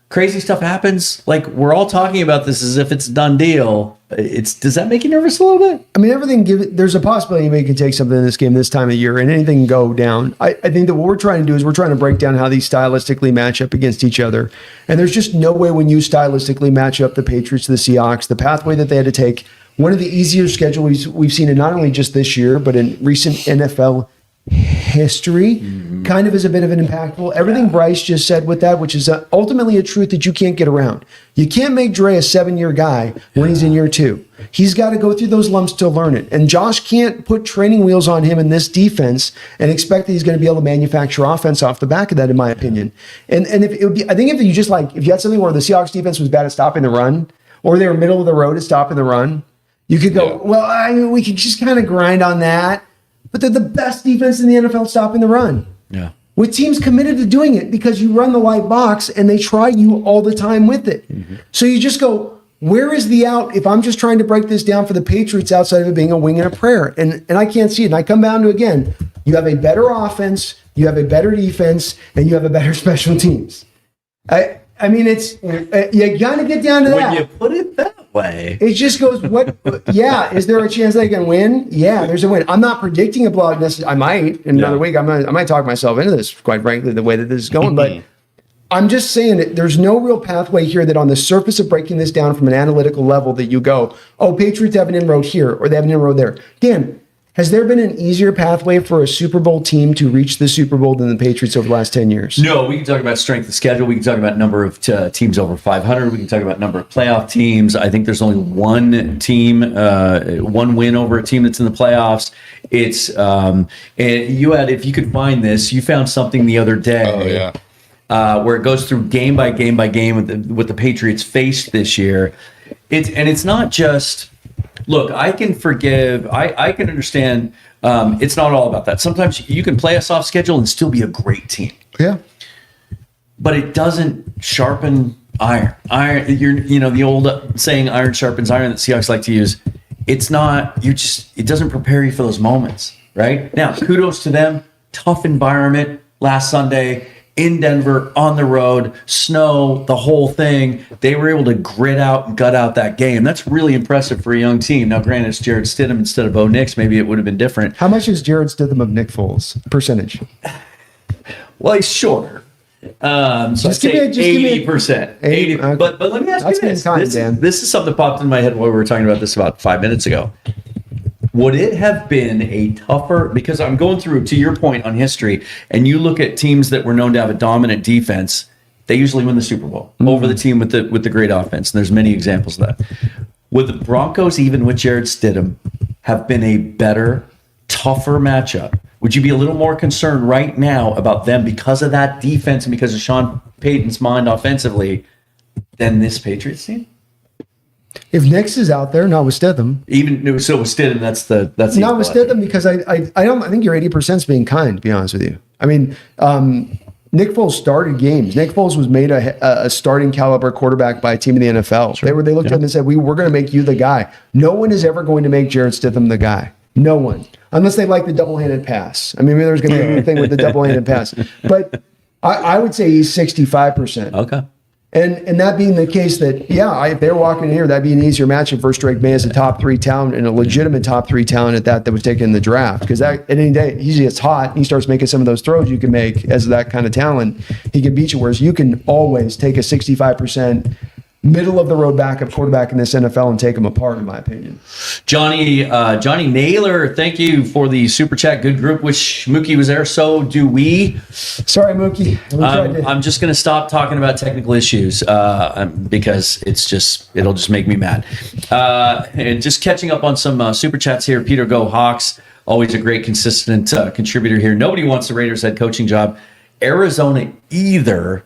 Crazy stuff happens. Like, we're all talking about this as if it's a done deal. Does that make you nervous a little bit? I mean, there's a possibility anybody can take something in this game this time of year, and anything can go down. I think that what we're trying to do is we're trying to break down how these stylistically match up against each other. And there's just no way when you stylistically match up the Patriots to the Seahawks, the pathway that they had to take, one of the easier schedules we've seen, and not only just this year, but in recent NFL history, kind of is a bit of an impactful. Everything Bryce just said with that, which is ultimately a truth that you can't get around. You can't make Dre a 7-year guy when he's in year 2. He's got to go through those lumps to learn it. And Josh can't put training wheels on him in this defense and expect that he's going to be able to manufacture offense off the back of that, in my opinion. And if it would be, I think if you had something where the Seahawks defense was bad at stopping the run, or they were middle of the road at stopping the run, you could go, we could just kind of grind on that. But they're the best defense in the NFL stopping the run. Yeah. With teams committed to doing it, because you run the light box and they try you all the time with it. So you just go, where is the out if I'm just trying to break this down for the Patriots outside of it being a wing and a prayer? And I can't see it. And I come down to, again, you have a better offense, you have a better defense, and you have a better special teams. I mean, it's you got to get down to that. When you put it that way, it just goes, is there a chance they can win? Yeah, there's a win. I'm not predicting a blowout necessarily. I might in another week. I might talk myself into this, quite frankly, the way that this is going. But I'm just saying that there's no real pathway here that on the surface of breaking this down from an analytical level that you go, Patriots have an inroad here or they have an inroad there. Dan, has there been an easier pathway for a Super Bowl team to reach the Super Bowl than the Patriots over the last 10 years? No, we can talk about strength of schedule. We can talk about number of teams over 500. We can talk about number of playoff teams. I think there's only one team, one win over a team that's in the playoffs. It's and if you could find this, you found something the other day. Where it goes through game by game by game with what the Patriots faced this year. It's not just. Look, I can forgive. I can understand. It's not all about that. Sometimes you can play a soft schedule and still be a great team. Yeah, but it doesn't sharpen iron. The old saying, "Iron sharpens iron," that Seahawks like to use. It's not. It doesn't prepare you for those moments. Right now, kudos to them. Tough environment last Sunday. In Denver, on the road, snow, the whole thing. They were able to grit out and gut out that game. That's really impressive for a young team. Now, granted, it's Jared Stidham instead of Bo Nix. Maybe it would have been different. How much is Jared Stidham of Nick Foles percentage? Well, he's shorter. So just I'd give say me 80%. 80. Okay. But let me ask you this. This is something that popped in my head while we were talking about this about 5 minutes ago. Would it have been a tougher, because I'm going through, to your point on history, and you look at teams that were known to have a dominant defense, they usually win the Super Bowl over the team with the great offense. And there's many examples of that. Would the Broncos, even with Jared Stidham, have been a better, tougher matchup? Would you be a little more concerned right now about them because of that defense and because of Sean Payton's mind offensively than this Patriots team? If Nix is out there, not with Stidham. Even so, with Stidham, that's not with Stidham, because I think your 80% is being kind, to be honest with you. I mean, Nick Foles started games. Nick Foles was made a starting caliber quarterback by a team in the NFL. Sure. They looked at him and said, we're going to make you the guy. No one is ever going to make Jared Stidham the guy. No one, unless they like the double-handed pass. I mean, maybe there's going to be a thing with the double-handed pass, but I would say he's 65%. Okay. And that being the case, that if they're walking in here, that'd be an easier matchup versus Drake May as a top 3 talent and a legitimate top 3 talent at that was taken in the draft. Because at any day he gets hot, and he starts making some of those throws you can make as that kind of talent. He can beat you. Whereas you can always take a 65% middle of the road backup quarterback in this NFL and take him apart, in my opinion. Johnny Naylor, thank you for the super chat. Good group. Wish Mookie was there. So do we. Sorry, Mookie. I'm just going to stop talking about technical issues because it'll just make me mad. And just catching up on some super chats here. Peter Go Hawks, always a great consistent contributor here. Nobody wants the Raiders head coaching job. Arizona either.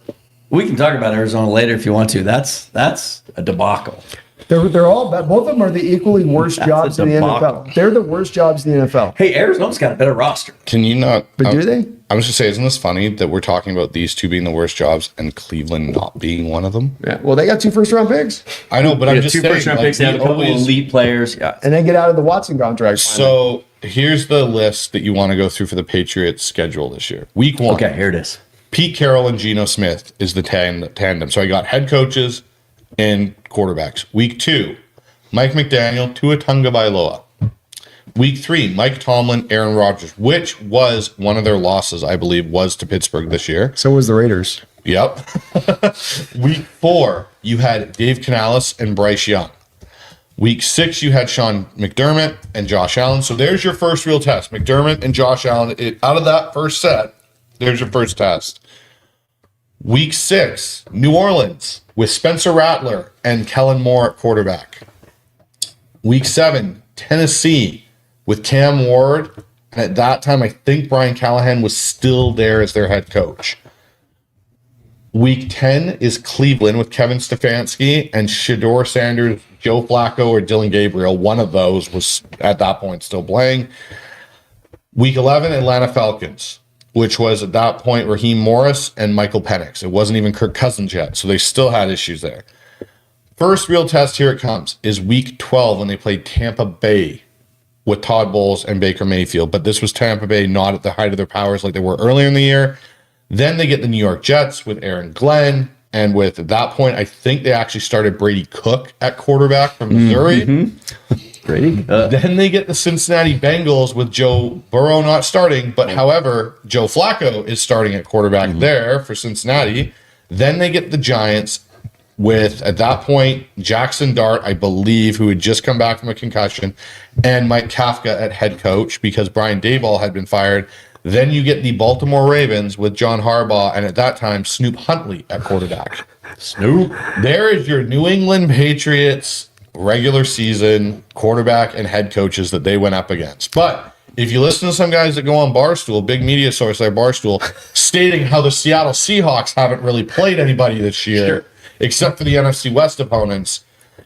We can talk about Arizona later if you want to. That's a debacle. They're all bad. Both of them are the equally worst jobs in the NFL. They're the worst jobs in the NFL. Hey, Arizona's got a better roster. Can you not? But do they? I was just say, isn't this funny that we're talking about these two being the worst jobs and Cleveland not being one of them? Yeah. Well, they got 2 first-round picks. I know, but I'm just two saying. first-round picks. They have a couple elite players. Yeah. And they get out of the Watson contract. So here's the list that you want to go through for the Patriots schedule this year. Week 1. Okay, here it is. Pete Carroll and Geno Smith is the tandem. So I got head coaches and quarterbacks. Week 2, Mike McDaniel, Tua Tagovailoa. Week 3, Mike Tomlin, Aaron Rodgers, which was one of their losses, I believe, was to Pittsburgh this year. So was the Raiders. Yep. Week 4, you had Dave Canales and Bryce Young. Week 6, you had Sean McDermott and Josh Allen. So there's your first real test. McDermott and Josh Allen. Out of that first set, there's your first test. Week 6, New Orleans with Spencer Rattler and Kellen Moore at quarterback. Week 7, Tennessee with Cam Ward. And at that time, I think Brian Callahan was still there as their head coach. Week 10 is Cleveland with Kevin Stefanski and Shedeur Sanders, Joe Flacco, or Dylan Gabriel. One of those was at that point still playing. Week 11, Atlanta Falcons, which was at that point Raheem Morris and Michael Penix. It wasn't even Kirk Cousins yet, so they still had issues there. First real test, here it comes, is Week 12 when they played Tampa Bay with Todd Bowles and Baker Mayfield. But this was Tampa Bay not at the height of their powers like they were earlier in the year. Then they get the New York Jets with Aaron Glenn. And with at that point, I think they actually started Brady Cook at quarterback from Missouri. Mm-hmm. Brady. Then they get the Cincinnati Bengals with Joe Burrow not starting, but however, Joe Flacco is starting at quarterback there for Cincinnati. Then they get the Giants with, at that point, Jackson Dart, I believe, who had just come back from a concussion, and Mike Kafka at head coach because Brian Daboll had been fired. Then you get the Baltimore Ravens with John Harbaugh, and at that time, Snoop Huntley at quarterback. Snoop. There is your New England Patriots regular season quarterback and head coaches that they went up against. But if you listen to some guys that go on Barstool, big media source like Barstool, stating how the Seattle Seahawks haven't really played anybody this year, except for the NFC West opponents,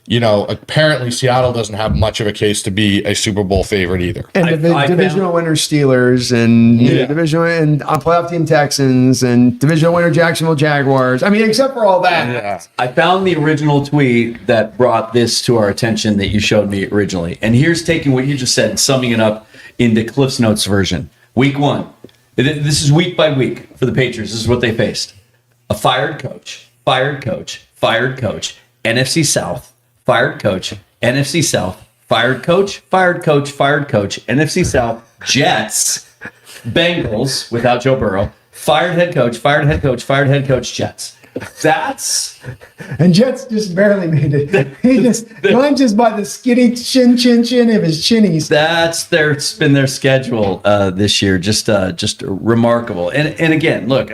you know, apparently Seattle doesn't have much of a case to be a Super Bowl favorite either. And divisional winner Steelers and divisional and playoff team Texans and divisional winner Jacksonville Jaguars. I mean, except for all that. Yeah. I found the original tweet that brought this to our attention that you showed me originally. And here's taking what you just said and summing it up into Cliff's Notes version. Week 1. This is week by week for the Patriots. This is what they faced. A fired coach, fired coach, fired coach, NFC South, fired coach, NFC South, fired coach, fired coach, fired coach, NFC South, Jets, Bengals without Joe Burrow, fired head coach, fired head coach, fired head coach, Jets. That's and Jets just barely made it. He just by the skinny chin of his chinnies. that's been their schedule this year. Just remarkable. And again, look,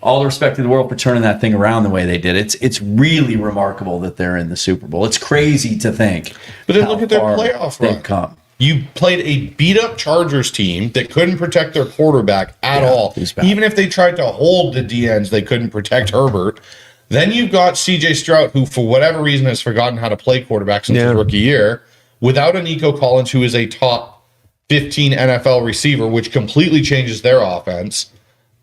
all the respect in the world for turning that thing around the way they did. It's really remarkable that they're in the Super Bowl. It's crazy to think. But then look at their playoff run. Come. You played a beat-up Chargers team that couldn't protect their quarterback at all. Even if they tried to hold the DNs, they couldn't protect Herbert. Then you've got C.J. Stroud, who for whatever reason has forgotten how to play quarterback since his rookie year, without a Nico Collins, who is a top 15 NFL receiver, which completely changes their offense.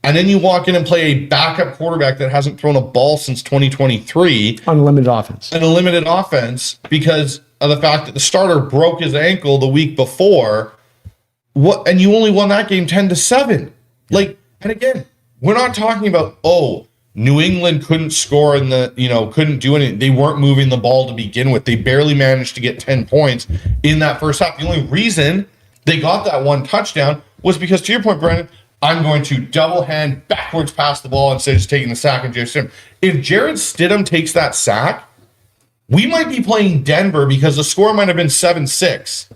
And then you walk in and play a backup quarterback that hasn't thrown a ball since 2023. Unlimited offense. An unlimited offense because of the fact that the starter broke his ankle the week before. And you only won that game 10-7. And again, we're not talking about, New England couldn't score couldn't do anything. They weren't moving the ball to begin with. They barely managed to get 10 points in that first half. The only reason they got that one touchdown was because, to your point, Brandon, I'm going to double hand backwards pass the ball instead of just taking the sack and Jarrett Stidham. If Jarrett Stidham takes that sack, we might be playing Denver because the score might have been 7-6.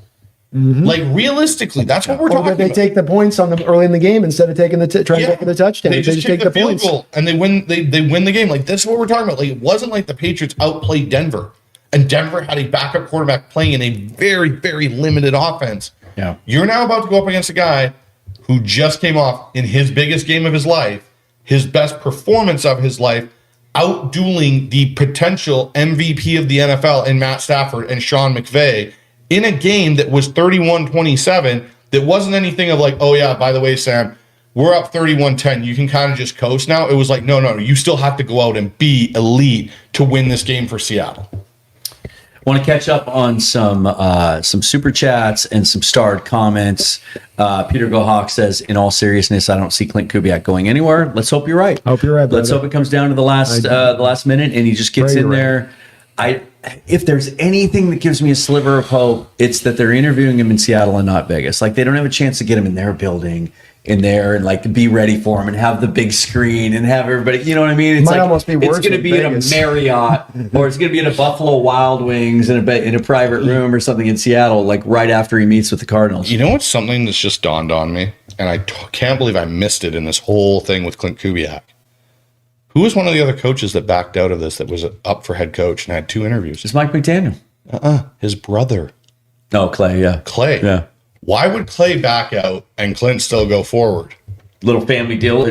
Like realistically, that's what we're talking about. They take the points on them early in the game instead of taking trying to get the touchdown. They just take the field goal and they win. They win the game. Like this is what we're talking about. Like it wasn't like the Patriots outplayed Denver, and Denver had a backup quarterback playing in a very, very limited offense. Yeah, you're now about to go up against a guy who just came off in his biggest game of his life, his best performance of his life, out-dueling the potential MVP of the NFL in Matt Stafford and Sean McVay in a game that was 31-27, that wasn't anything of like, oh yeah, by the way, Sam, we're up 31-10. You can kind of just coast now. It was like, no, you still have to go out and be elite to win this game for Seattle. Want to catch up on some super chats and some starred comments. Peter Gohawk says, in all seriousness, I don't see Klint Kubiak going anywhere. Let's hope you're right. Hope you're right. Let's hope it comes down to the last minute and he just gets in there. If there's anything that gives me a sliver of hope, it's that they're interviewing him in Seattle and not Vegas. Like they don't have a chance to get him in their building in there and like to be ready for him and have the big screen and have everybody, you know what I mean? It's might like almost be worse it's going to be Vegas. in a Marriott or it's going to be in a Buffalo Wild Wings in a private room or something in Seattle, like right after he meets with the Cardinals. You know what's something that's just dawned on me, and I can't believe I missed it in this whole thing with Klint Kubiak. Who was one of the other coaches that backed out of this that was up for head coach and had 2 interviews? It's Mike McDaniel. His brother. Oh, Clay, yeah. Clay. Yeah. Why would Clay back out and Clint still go forward? Little family deal. I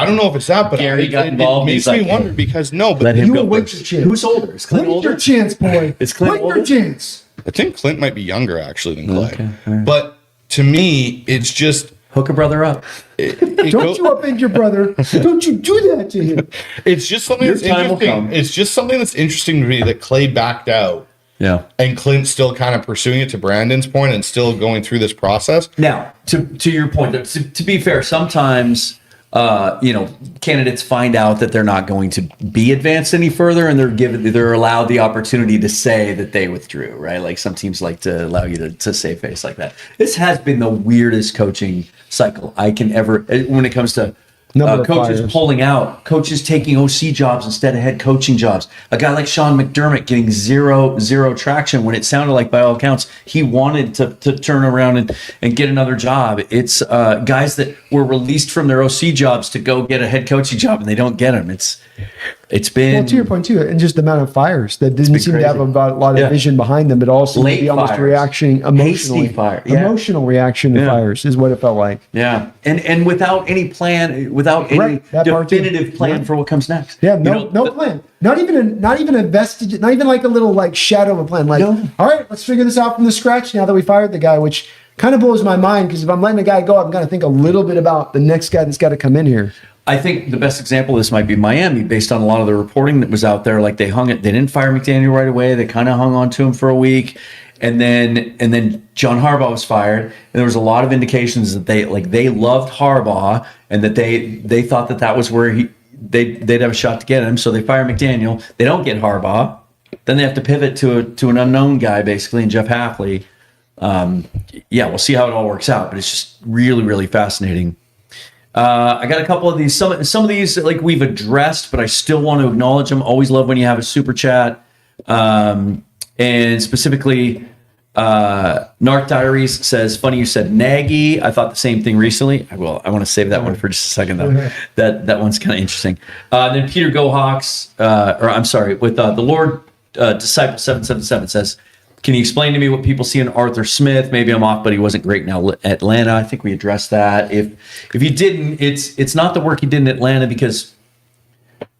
don't know if it's that, but Gary got involved. It makes me wonder because let him go wait first. your chance. Who's older? Is Clint Wait older? your chance, boy. Is Clint wait older? your chance. I think Clint might be younger actually than Clay. Okay, all right. But to me, it's just Hook a brother up. Don't you upend your brother. Don't you do that to him. It's just something Your that's time will interesting. come. It's just something that's interesting to me that Clay backed out. Yeah. And Clint's still kind of pursuing it, to Brandon's point, and still going through this process. Now, to your point, to be fair, sometimes candidates find out that they're not going to be advanced any further, and they're allowed the opportunity to say that they withdrew. Right? Like some teams like to allow you to save face like that. This has been the weirdest coaching cycle I can ever when it comes to. Coaches pulling out, coaches taking OC jobs instead of head coaching jobs. A guy like Sean McDermott getting zero traction when it sounded like, by all accounts, he wanted to turn around and get another job. It's guys that were released from their OC jobs to go get a head coaching job, and they don't get them. It's been, well, to your point too, and just the amount of fires that didn't seem to have a lot of vision behind them, but also late almost fires. reaction emotionally. Hasty fire. Yeah. Emotional reaction to fires is what it felt like. Yeah, and without any plan, without any definitive plan for what comes next. Yeah, no plan. Not even a vestige, not even like a little like shadow of a plan. Like, all right, let's figure this out from the scratch now that we fired the guy, which kind of blows my mind because if I'm letting a guy go, I'm going to think a little bit about the next guy that's got to come in here. I think the best example of this might be Miami, based on a lot of the reporting that was out there. Like they didn't fire McDaniel right away. They kind of hung on to him for a week, and then John Harbaugh was fired. And there was a lot of indications that they loved Harbaugh and that they thought that was where they'd have a shot to get him. So they fire McDaniel. They don't get Harbaugh. Then they have to pivot to an unknown guy basically, and Jeff Hafley. We'll see how it all works out, but it's just really, really fascinating. I got a couple of these. Some of these like we've addressed, but I still want to acknowledge them. Always love when you have a super chat. And specifically, Narc Diaries says, "Funny you said Nagy. I thought the same thing recently. I want to save that one for just a second though. That one's kind of interesting." Then Peter Gohawks, with the Lord Disciple 777 says, "Can you explain to me what people see in Arthur Smith? Maybe I'm off, but he wasn't great in Atlanta." I think we addressed that. If you didn't, it's not the work he did in Atlanta, because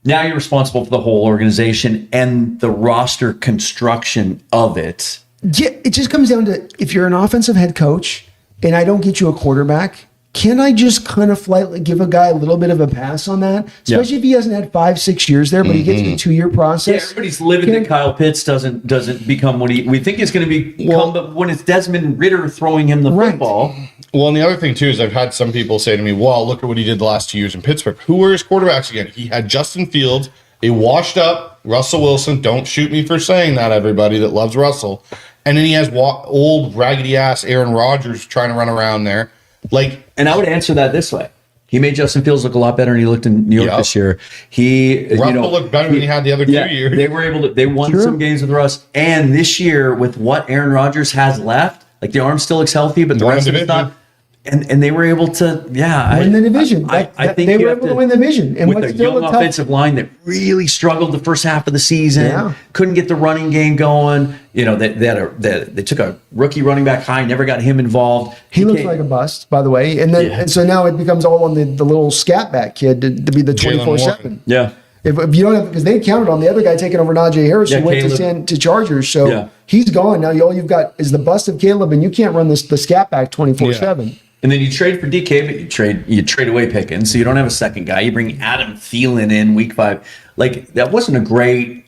now you're responsible for the whole organization and the roster construction of it. Yeah, it just comes down to, if you're an offensive head coach and I don't get you a quarterback, can I just kind of lightly give a guy a little bit of a pass on that? Especially if he hasn't had 5-6 years there, but he gets the 2-year process. Yeah, everybody's living that Kyle Pitts doesn't become what we think he's going to become, but when it's Desmond Ridder throwing him the football. Well, and the other thing too is I've had some people say to me, "Well, look at what he did the last 2 years in Pittsburgh. Who were his quarterbacks again? He had Justin Fields, a washed up Russell Wilson. Don't shoot me for saying that, everybody that loves Russell. And then he has old raggedy ass Aaron Rodgers trying to run around there. Like, And I would answer that this way. He made Justin Fields look a lot better than he looked in New York this year. Russell looked better than he had the other 2 years. They were able to, they won some games with Russ. And this year, with what Aaron Rodgers has left, like the arm still looks healthy, but the rest of it's not. And they were able to, win the division. I think they were able to win the division. And with a young offensive line that really struggled the first half of the season, couldn't get the running game going. You know, they took a rookie running back high, never got him involved. He looks like a bust, by the way. And then and so now it becomes all on the little scat back kid to be the 24/7. Yeah. If you don't have, because they counted on the other guy taking over Najee Harris, who went to Chargers. So he's gone. Now all you've got is the bust of Caleb, and you can't run the scat back 24/7. And then you trade for DK, but you trade away Pickens, so you don't have a second guy. You bring Adam Thielen in week 5. Like that wasn't a great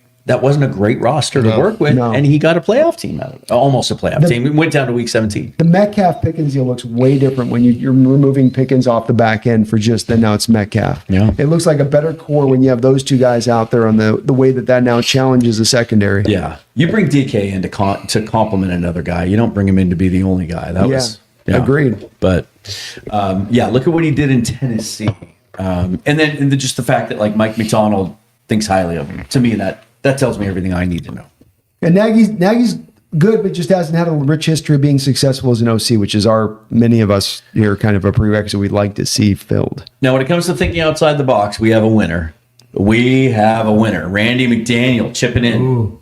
roster to work with, and he got a playoff team out of it, almost a playoff team. We went down to week 17. The Metcalf Pickens deal looks way different when you're removing Pickens off the back end for just now it's Metcalf. Yeah, it looks like a better core when you have those two guys out there on the way that now challenges the secondary. Yeah, you bring DK in to complement another guy. You don't bring him in to be the only guy. That was. Yeah, agreed. But look at what he did in Tennessee, and then just the fact that like Mike McDonald thinks highly of him. To me, that tells me everything I need to know. And Nagy's good, but just hasn't had a rich history of being successful as an OC, which is many of us here kind of a prerequisite we'd like to see filled. Now, when it comes to thinking outside the box, we have a winner. Randy McDaniel chipping in. Ooh.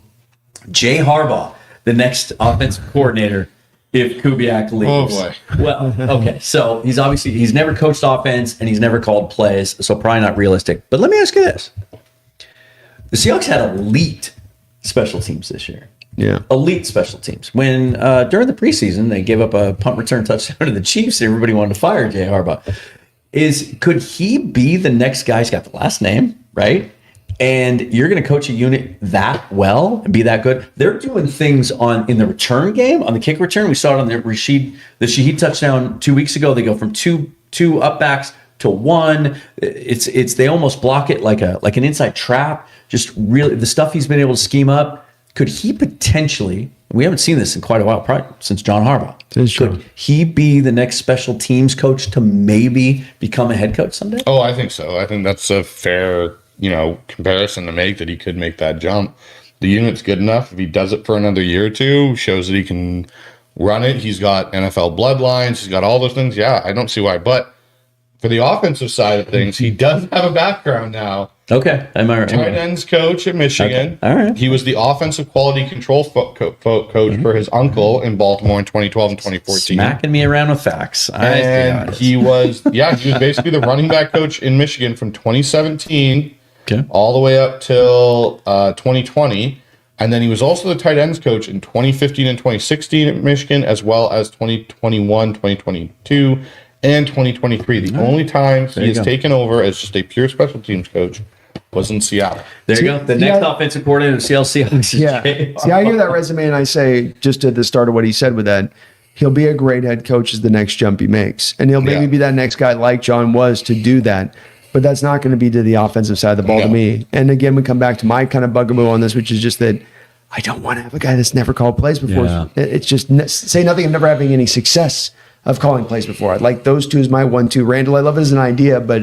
Jay Harbaugh, the next offensive coordinator. If Kubiak leaves. Oh, boy. Well, okay. So he's never coached offense and he's never called plays, so probably not realistic. But let me ask you this. The Seahawks had elite special teams this year. Yeah. Elite special teams. When during the preseason they gave up a punt return touchdown to the Chiefs, everybody wanted to fire Jay Harbaugh. Could he be the next guy? He's got the last name, right? And you're going to coach a unit that well and be that good. They're doing things in the return game, on the kick return. We saw it on the Shaheed touchdown 2 weeks ago. They go from two up backs to one. It's they almost block it like an inside trap. Just really the stuff he's been able to scheme up. Could he potentially? We haven't seen this in quite a while, probably since John Harbaugh. Could he be the next special teams coach to maybe become a head coach someday? Oh, I think so. I think that's a fair comparison to make, that he could make that jump. The unit's good enough. If he does it for another year or two, shows that he can run it. He's got NFL bloodlines. He's got all those things. Yeah, I don't see why. But for the offensive side of things, he does have a background now. Okay. Tight ends coach at Michigan. Okay. All right. He was the offensive quality control coach for his uncle in Baltimore in 2012 and 2014. Smacking me around with facts. And he was basically the running back coach in Michigan from 2017 all the way up till 2020. And then he was also the tight ends coach in 2015 and 2016 at Michigan, as well as 2021, 2022, and 2023. The only time he has taken over as just a pure special teams coach was in Seattle. There you go. The next offensive coordinator of Seattle Seahawks. See, I hear that resume and I say, just at the start of what he said with that, he'll be a great head coach as the next jump he makes. And he'll maybe be that next guy like John was to do that. But that's not going to be to the offensive side of the ball to me. And again, we come back to my kind of bugaboo on this, which is just that I don't want to have a guy that's never called plays before. Yeah. It's just say nothing of never having any success of calling plays before. I like those two as my 1-2. Randall, I love it as an idea, but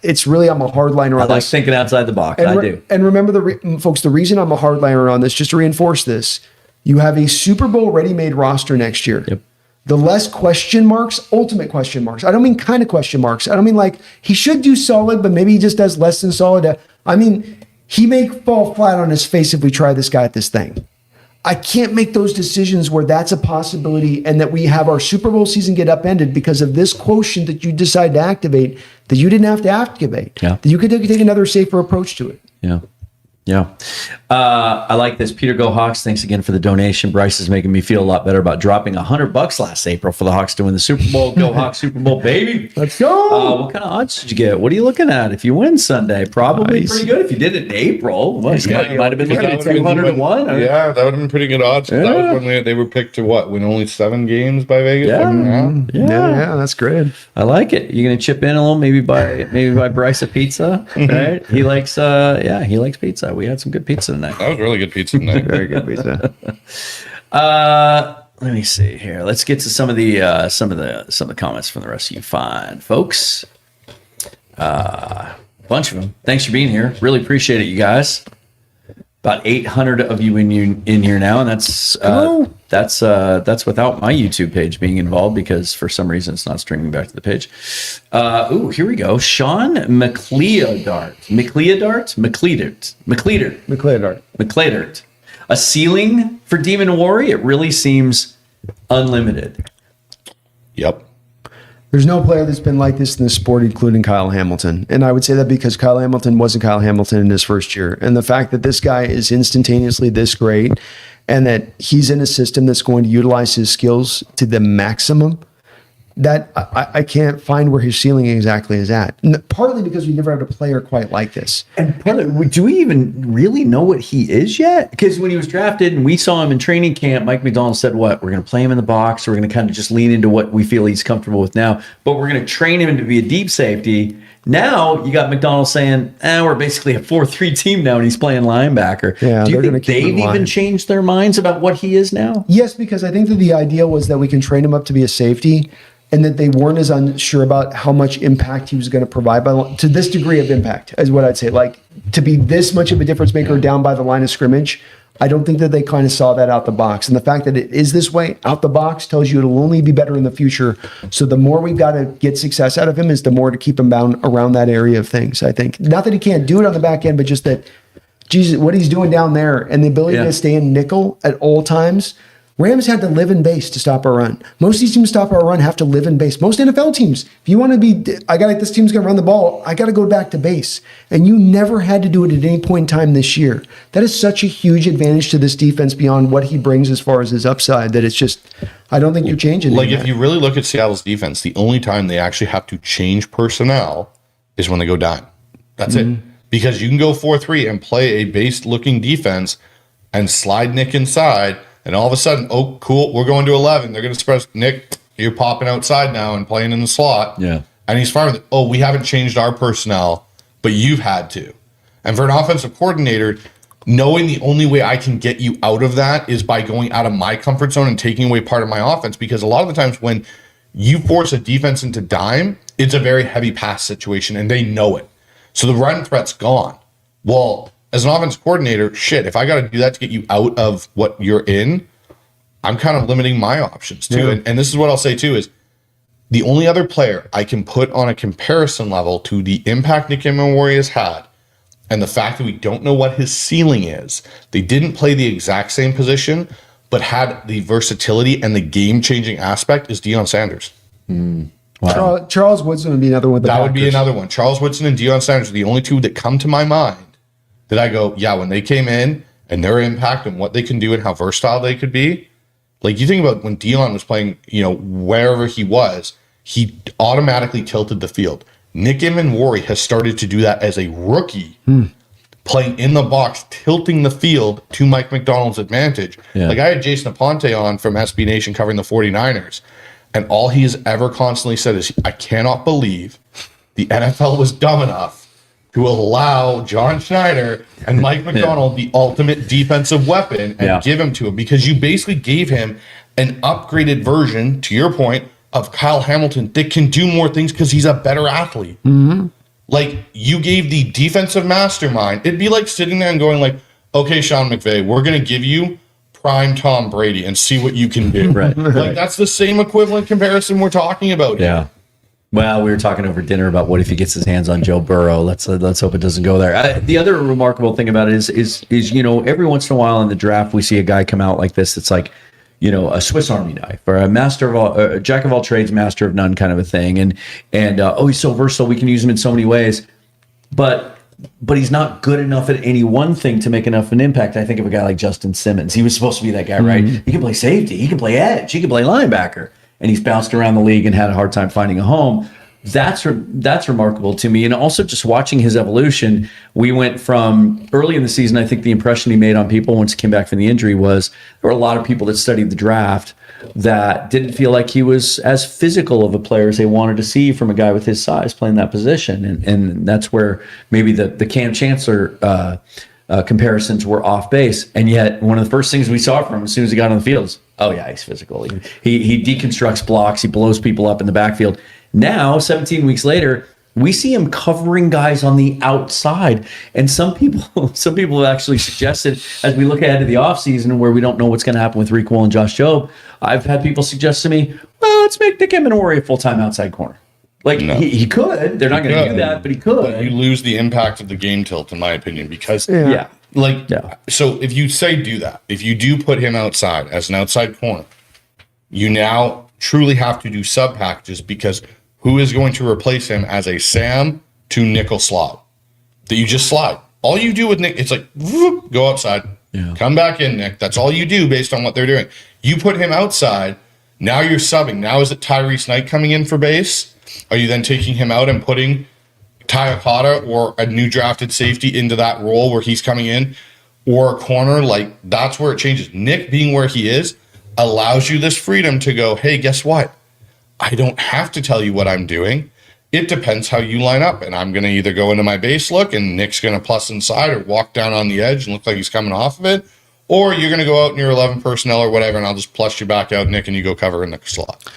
it's really, I'm a hardliner on this. I like thinking outside the box. And I do. And remember, folks, the reason I'm a hardliner on this, just to reinforce this, you have a Super Bowl ready-made roster next year. Yep. The less question marks, ultimate question marks. I don't mean kind of question marks. I don't mean like he should do solid, but maybe he just does less than solid. I mean, he may fall flat on his face if we try this guy at this thing. I can't make those decisions where that's a possibility and that we have our Super Bowl season get upended because of this quotient that you decide to activate that you didn't have to activate. Yeah. That you could take another safer approach to it. Yeah. Yeah. I like this. Peter Go Hawks, thanks again for the donation. Bryce is making me feel a lot better about dropping $100 last April for the Hawks to win the Super Bowl. Go Hawks Super Bowl, baby. Let's go. What kind of odds did you get? What are you looking at if you win Sunday? Probably pretty good. If you did it in April, might have been looking at 200 to 1. Yeah, that would have been pretty good odds. Yeah. That was when they were picked to win only 7 games by Vegas. Yeah, that's great. I like it. You're gonna chip in a little, maybe buy Bryce a pizza, right? He likes pizza. We had some good pizza tonight. That was really good pizza tonight. Very good pizza. Let me see here. Let's get to some of the comments from the rest of you fine folks. Bunch of them. Thanks for being here. Really appreciate it, you guys. About 800 of you in here now, and that's without my YouTube page being involved because for some reason it's not streaming back to the page. Here we go. Sean McCleadert. A ceiling for Demon War? It really seems unlimited. Yep. There's no player that's been like this in the sport, including Kyle Hamilton. And I would say that because Kyle Hamilton wasn't Kyle Hamilton in his first year. And the fact that this guy is instantaneously this great and that he's in a system that's going to utilize his skills to the maximum, that I can't find where his ceiling exactly is at. Partly because we never had a player quite like this. And partly, do we even really know what he is yet? Because when he was drafted and we saw him in training camp, Mike McDonald said, what? We're going to play him in the box. We're going to kind of just lean into what we feel he's comfortable with now. But we're going to train him to be a deep safety. Now you got McDonald saying, we're basically a 4-3 team now and he's playing linebacker. Yeah, do you think they've even changed their minds about what he is now? Yes, because I think that the idea was that we can train him up to be a safety and that they weren't as unsure about how much impact he was going to provide to this degree of impact, is what I'd say. Like, to be this much of a difference maker down by the line of scrimmage, I don't think that they kind of saw that out the box. And the fact that it is this way out the box tells you it'll only be better in the future. So the more we've got to get success out of him is the more to keep him bound around that area of things, I think. Not that he can't do it on the back end, but just that, Jesus, what he's doing down there and the ability to stay in nickel at all times. Rams had to live in base to stop our run. Most of these teams stop our run have to live in base. Most NFL teams, if you want to be, this team's going to run the ball, I got to go back to base. And you never had to do it at any point in time this year. That is such a huge advantage to this defense beyond what he brings as far as his upside that it's just, I don't think you're changing. Like, if you really look at Seattle's defense, the only time they actually have to change personnel is when they go down. That's it. Because you can go 4-3 and play a base-looking defense and slide Nick inside. And all of a sudden, oh, cool, we're going to 11. They're going to express, Nick, you're popping outside now and playing in the slot. Yeah. And he's fine with it. Oh, we haven't changed our personnel, but you've had to. And for an offensive coordinator, knowing the only way I can get you out of that is by going out of my comfort zone and taking away part of my offense. Because a lot of the times when you force a defense into dime, it's a very heavy pass situation, and they know it. So the run threat's gone. Well, as an offensive coordinator, if I got to do that to get you out of what you're in, I'm kind of limiting my options too. Yeah. And this is what I'll say too, is the only other player I can put on a comparison level to the impact Nick Imawari has had and the fact that we don't know what his ceiling is. They didn't play the exact same position, but had the versatility and the game-changing aspect is Deion Sanders. Wow. Charles Woodson would be another one. That would be another one. Charles Woodson and Deion Sanders are the only two that come to my mind that I go, yeah, when they came in and their impact and what they can do and how versatile they could be. Like, you think about when Deion was playing, wherever he was, he automatically tilted the field. Nick Imawari has started to do that as a rookie, playing in the box, tilting the field to Mike McDonald's advantage. Yeah. Like, I had Jason Aponte on from SB Nation covering the 49ers, and all he has ever constantly said is, I cannot believe the NFL was dumb enough to allow John Schneider and Mike McDonald the ultimate defensive weapon and give him to him, because you basically gave him an upgraded version, to your point, of Kyle Hamilton that can do more things because he's a better athlete. Like, you gave the defensive mastermind. It'd be like sitting there and going like, okay, Sean McVay, we're going to give you prime Tom Brady and see what you can do. Right. Like, that's the same equivalent comparison we're talking about here. Yeah. Well, we were talking over dinner about what if he gets his hands on Joe Burrow. Let's hope it doesn't go there. The other remarkable thing about it is every once in a while in the draft we see a guy come out like this. It's like a Swiss Army knife or a jack of all trades, master of none kind of a thing. And he's so versatile. We can use him in so many ways, but he's not good enough at any one thing to make enough of an impact. I think of a guy like Justin Simmons. He was supposed to be that guy, right? He can play safety. He can play edge. He can play linebacker. And he's bounced around the league and had a hard time finding a home. That's remarkable to me. And also just watching his evolution, we went from early in the season, I think the impression he made on people once he came back from the injury was there were a lot of people that studied the draft that didn't feel like he was as physical of a player as they wanted to see from a guy with his size playing that position. And that's where maybe the Cam Chancellor comparisons were off base. And yet one of the first things we saw from him as soon as he got on the field is, Oh yeah, he's physical. He deconstructs blocks. He blows people up in the backfield. Now, 17 weeks later, we see him covering guys on the outside. And some people have actually suggested, as we look ahead to the offseason where we don't know what's going to happen with Rick Wall and Josh Jobe, I've had people suggest to me, well, let's make Nick Emenori a full-time outside corner. Like, no. he could. They're not going to do that, but he could. But you lose the impact of the game tilt, in my opinion, because So if you say do that, if you do put him outside as an outside corner, you now truly have to do sub packages, because who is going to replace him as a Sam to nickel slot that you just slide? All you do with Nick, it's like, whoop, go outside, come back in, Nick. That's all you do based on what they're doing. You put him outside, now you're subbing. Now is it Tyrese Knight coming in for base? Are you then taking him out and putting Ty Okada or a new drafted safety into that role where he's coming in, or a corner? Like, that's where it changes. Nick being where he is allows you this freedom to go, hey, guess what? I don't have to tell you what I'm doing. It depends how you line up. And I'm going to either go into my base look and Nick's going to plus inside, or walk down on the edge and look like he's coming off of it. Or you're going to go out in your 11 personnel or whatever, and I'll just plus you back out, Nick, and you go cover in the slot.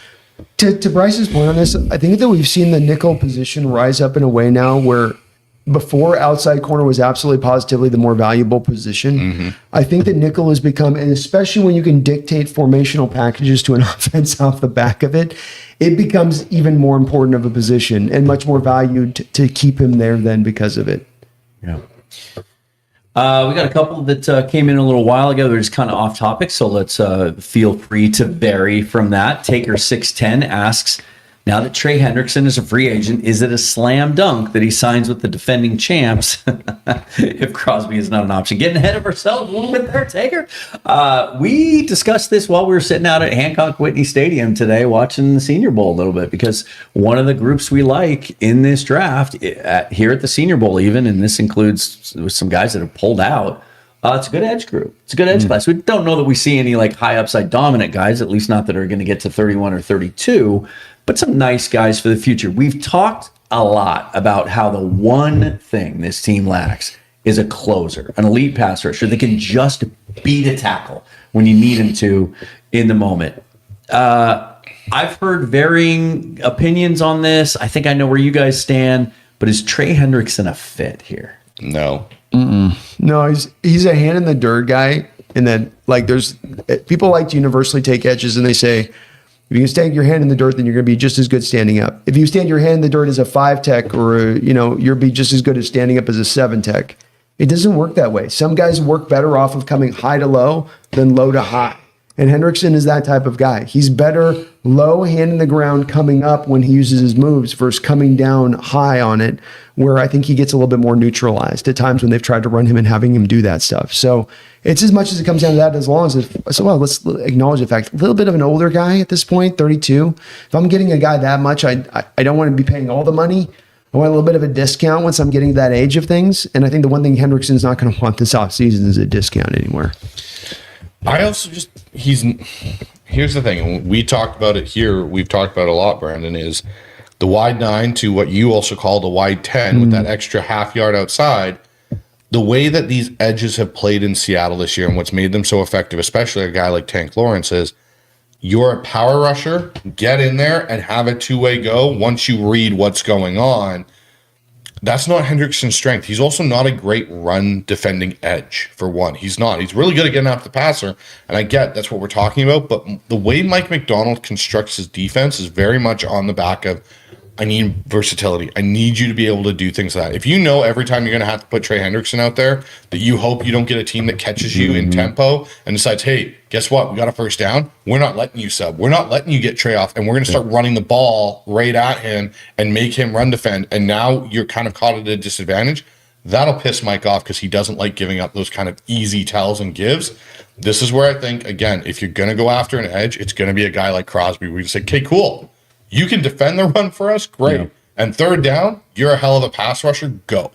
To Bryce's point on this, I think that we've seen the nickel position rise up in a way now where before outside corner was absolutely positively the more valuable position. Mm-hmm. I think that nickel has become, and especially when you can dictate formational packages to an offense off the back of it, it becomes even more important of a position and much more valued to keep him there then because of it. Yeah. We got a couple that came in a little while ago. They're just kind of off topic, so let's feel free to vary from that. Taker 610 asks, now that Trey Hendrickson is a free agent, is it a slam dunk that he signs with the defending champs if Crosby is not an option? Getting ahead of ourselves a little bit there, Taker. We discussed this while we were sitting out at Hancock Whitney Stadium today watching the Senior Bowl a little bit, because one of the groups we like in this draft here at the Senior Bowl even, and this includes some guys that have pulled out, it's a good edge group. It's a good edge class. We don't know that we see any like high upside dominant guys, at least not that are going to get to 31 or 32, but some nice guys for the future. We've talked a lot about how the one thing this team lacks is a closer, an elite pass rusher that can just beat a tackle when you need him to in the moment. I've heard varying opinions on this. I think I know where you guys stand, but is Trey Hendrickson a fit here? No. No, he's a hand in the dirt guy. And then like there's people like to universally take edges and they say, if you can stand your hand in the dirt, then you're going to be just as good standing up. If you stand your hand in the dirt as a 5 tech, or you'll be just as good as standing up as a 7 tech. It doesn't work that way. Some guys work better off of coming high to low than low to high. And Hendrickson is that type of guy. He's better low, hand in the ground, coming up when he uses his moves versus coming down high on it, where I think he gets a little bit more neutralized at times when they've tried to run him and having him do that stuff. So it's as much as it comes down to that, as long as let's acknowledge the fact, a little bit of an older guy at this point, 32. If I'm getting a guy that much, I don't want to be paying all the money. I want a little bit of a discount once I'm getting to that age of things. And I think the one thing Hendrickson's not going to want this offseason is a discount anywhere. I also here's the thing. We talked about it here. We've talked about it a lot, Brandon, is the wide 9 to what you also call the wide 10 with that extra half yard outside. The way that these edges have played in Seattle this year and what's made them so effective, especially a guy like Tank Lawrence, is you're a power rusher, get in there and have a two-way go once you read what's going on. That's not Hendrickson's strength. He's also not a great run defending edge, for one. He's not. He's really good at getting after the passer, and I get that's what we're talking about, but the way Mike McDonald constructs his defense is very much on the back of, I need versatility. I need you to be able to do things like that. If you know every time you're going to have to put Trey Hendrickson out there, that you hope you don't get a team that catches you in tempo and decides, hey, guess what? We got a first down. We're not letting you sub. We're not letting you get Trey off, and we're going to start running the ball right at him and make him run defend, and now you're kind of caught at a disadvantage. That'll piss Mike off because he doesn't like giving up those kind of easy tells and gives. This is where I think, again, if you're going to go after an edge, it's going to be a guy like Crosby where you say, okay, cool. You can defend the run for us, great. Yeah. And third down, you're a hell of a pass rusher, go.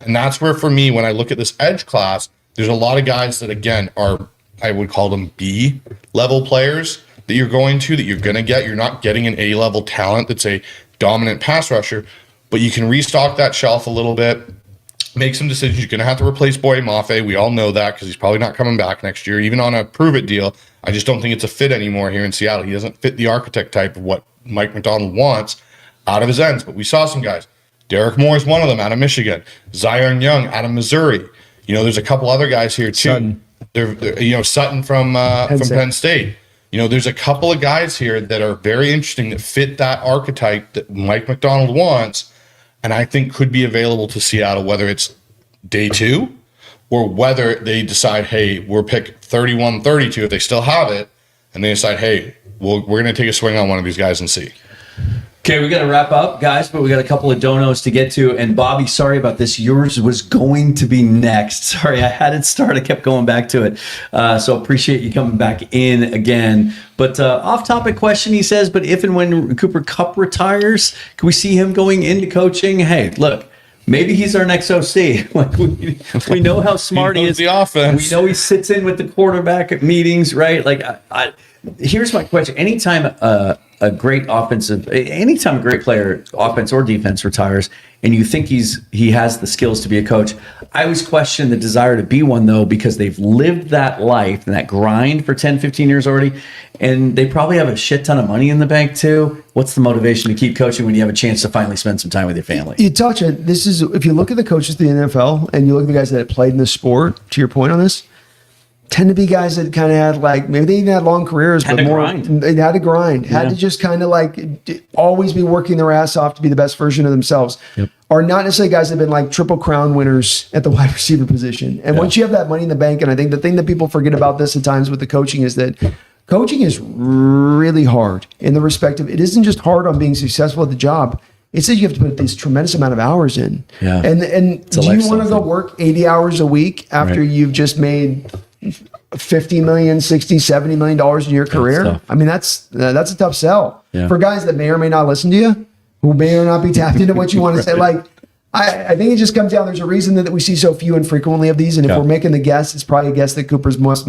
And that's where, for me, when I look at this edge class, there's a lot of guys that, again, are, I would call them B-level players that you're going to get. You're not getting an A-level talent that's a dominant pass rusher, but you can restock that shelf a little bit. make some decisions. You're going to have to replace Boye Mafe. We all know that because he's probably not coming back next year, even on a prove-it deal. I just don't think it's a fit anymore here in Seattle. He doesn't fit the architect type of what Mike Macdonald wants out of his ends. But we saw some guys. Derek Moore is one of them out of Michigan. Zion Young out of Missouri. There's a couple other guys here too. Sutton. Sutton from Penn State. There's a couple of guys here that are very interesting that fit that archetype that Mike Macdonald wants, and I think could be available to Seattle, whether it's day 2 or whether they decide, hey, we're pick 31, 32 if they still have it, and they decide, hey, we're going to take a swing on one of these guys and see. Okay, we got to wrap up, guys, but we got a couple of donos to get to. And Bobby, sorry about this. Yours was going to be next. Sorry, I had it start. I kept going back to it. So appreciate you coming back in again. But off-topic question, he says, but if and when Cooper Kupp retires, can we see him going into coaching? Hey, look, maybe he's our next OC. Like we know how smart he is. The offense. We know he sits in with the quarterback at meetings, right? Like, here's my question. Anytime a great player, offense or defense, retires, and you think he has the skills to be a coach, I always question the desire to be one, though, because they've lived that life and that grind for 10, 15 years already, and they probably have a shit ton of money in the bank, too. What's the motivation to keep coaching when you have a chance to finally spend some time with your family? You touch it. This is, if you look at the coaches of the NFL and you look at the guys that have played in the sport, to your point on this, tend to be guys that kind of had maybe they even had long careers, but more they had to grind, had to just kind of always be working their ass off to be the best version of themselves. Yep. Are not necessarily guys that have been triple crown winners at the wide receiver position. And once you have that money in the bank, and I think the thing that people forget about this at times with the coaching is that coaching is really hard in the respect of it isn't just hard on being successful at the job. It's that you have to put this tremendous amount of hours in. Yeah. And do you want to go work 80 hours a week after you've just made $50 million, $60, $70 million in your career? I mean, that's a tough sell for guys that may or may not listen to you, who may or not be tapped into what you want to say. I think it just comes down. There's a reason that we see so few and frequently of these. And if we're making the guess, it's probably a guess that Cooper's most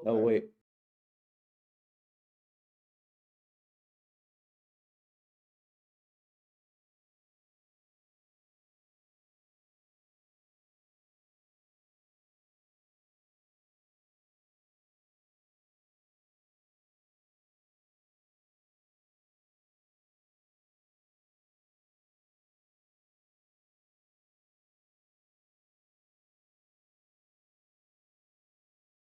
Oh wait,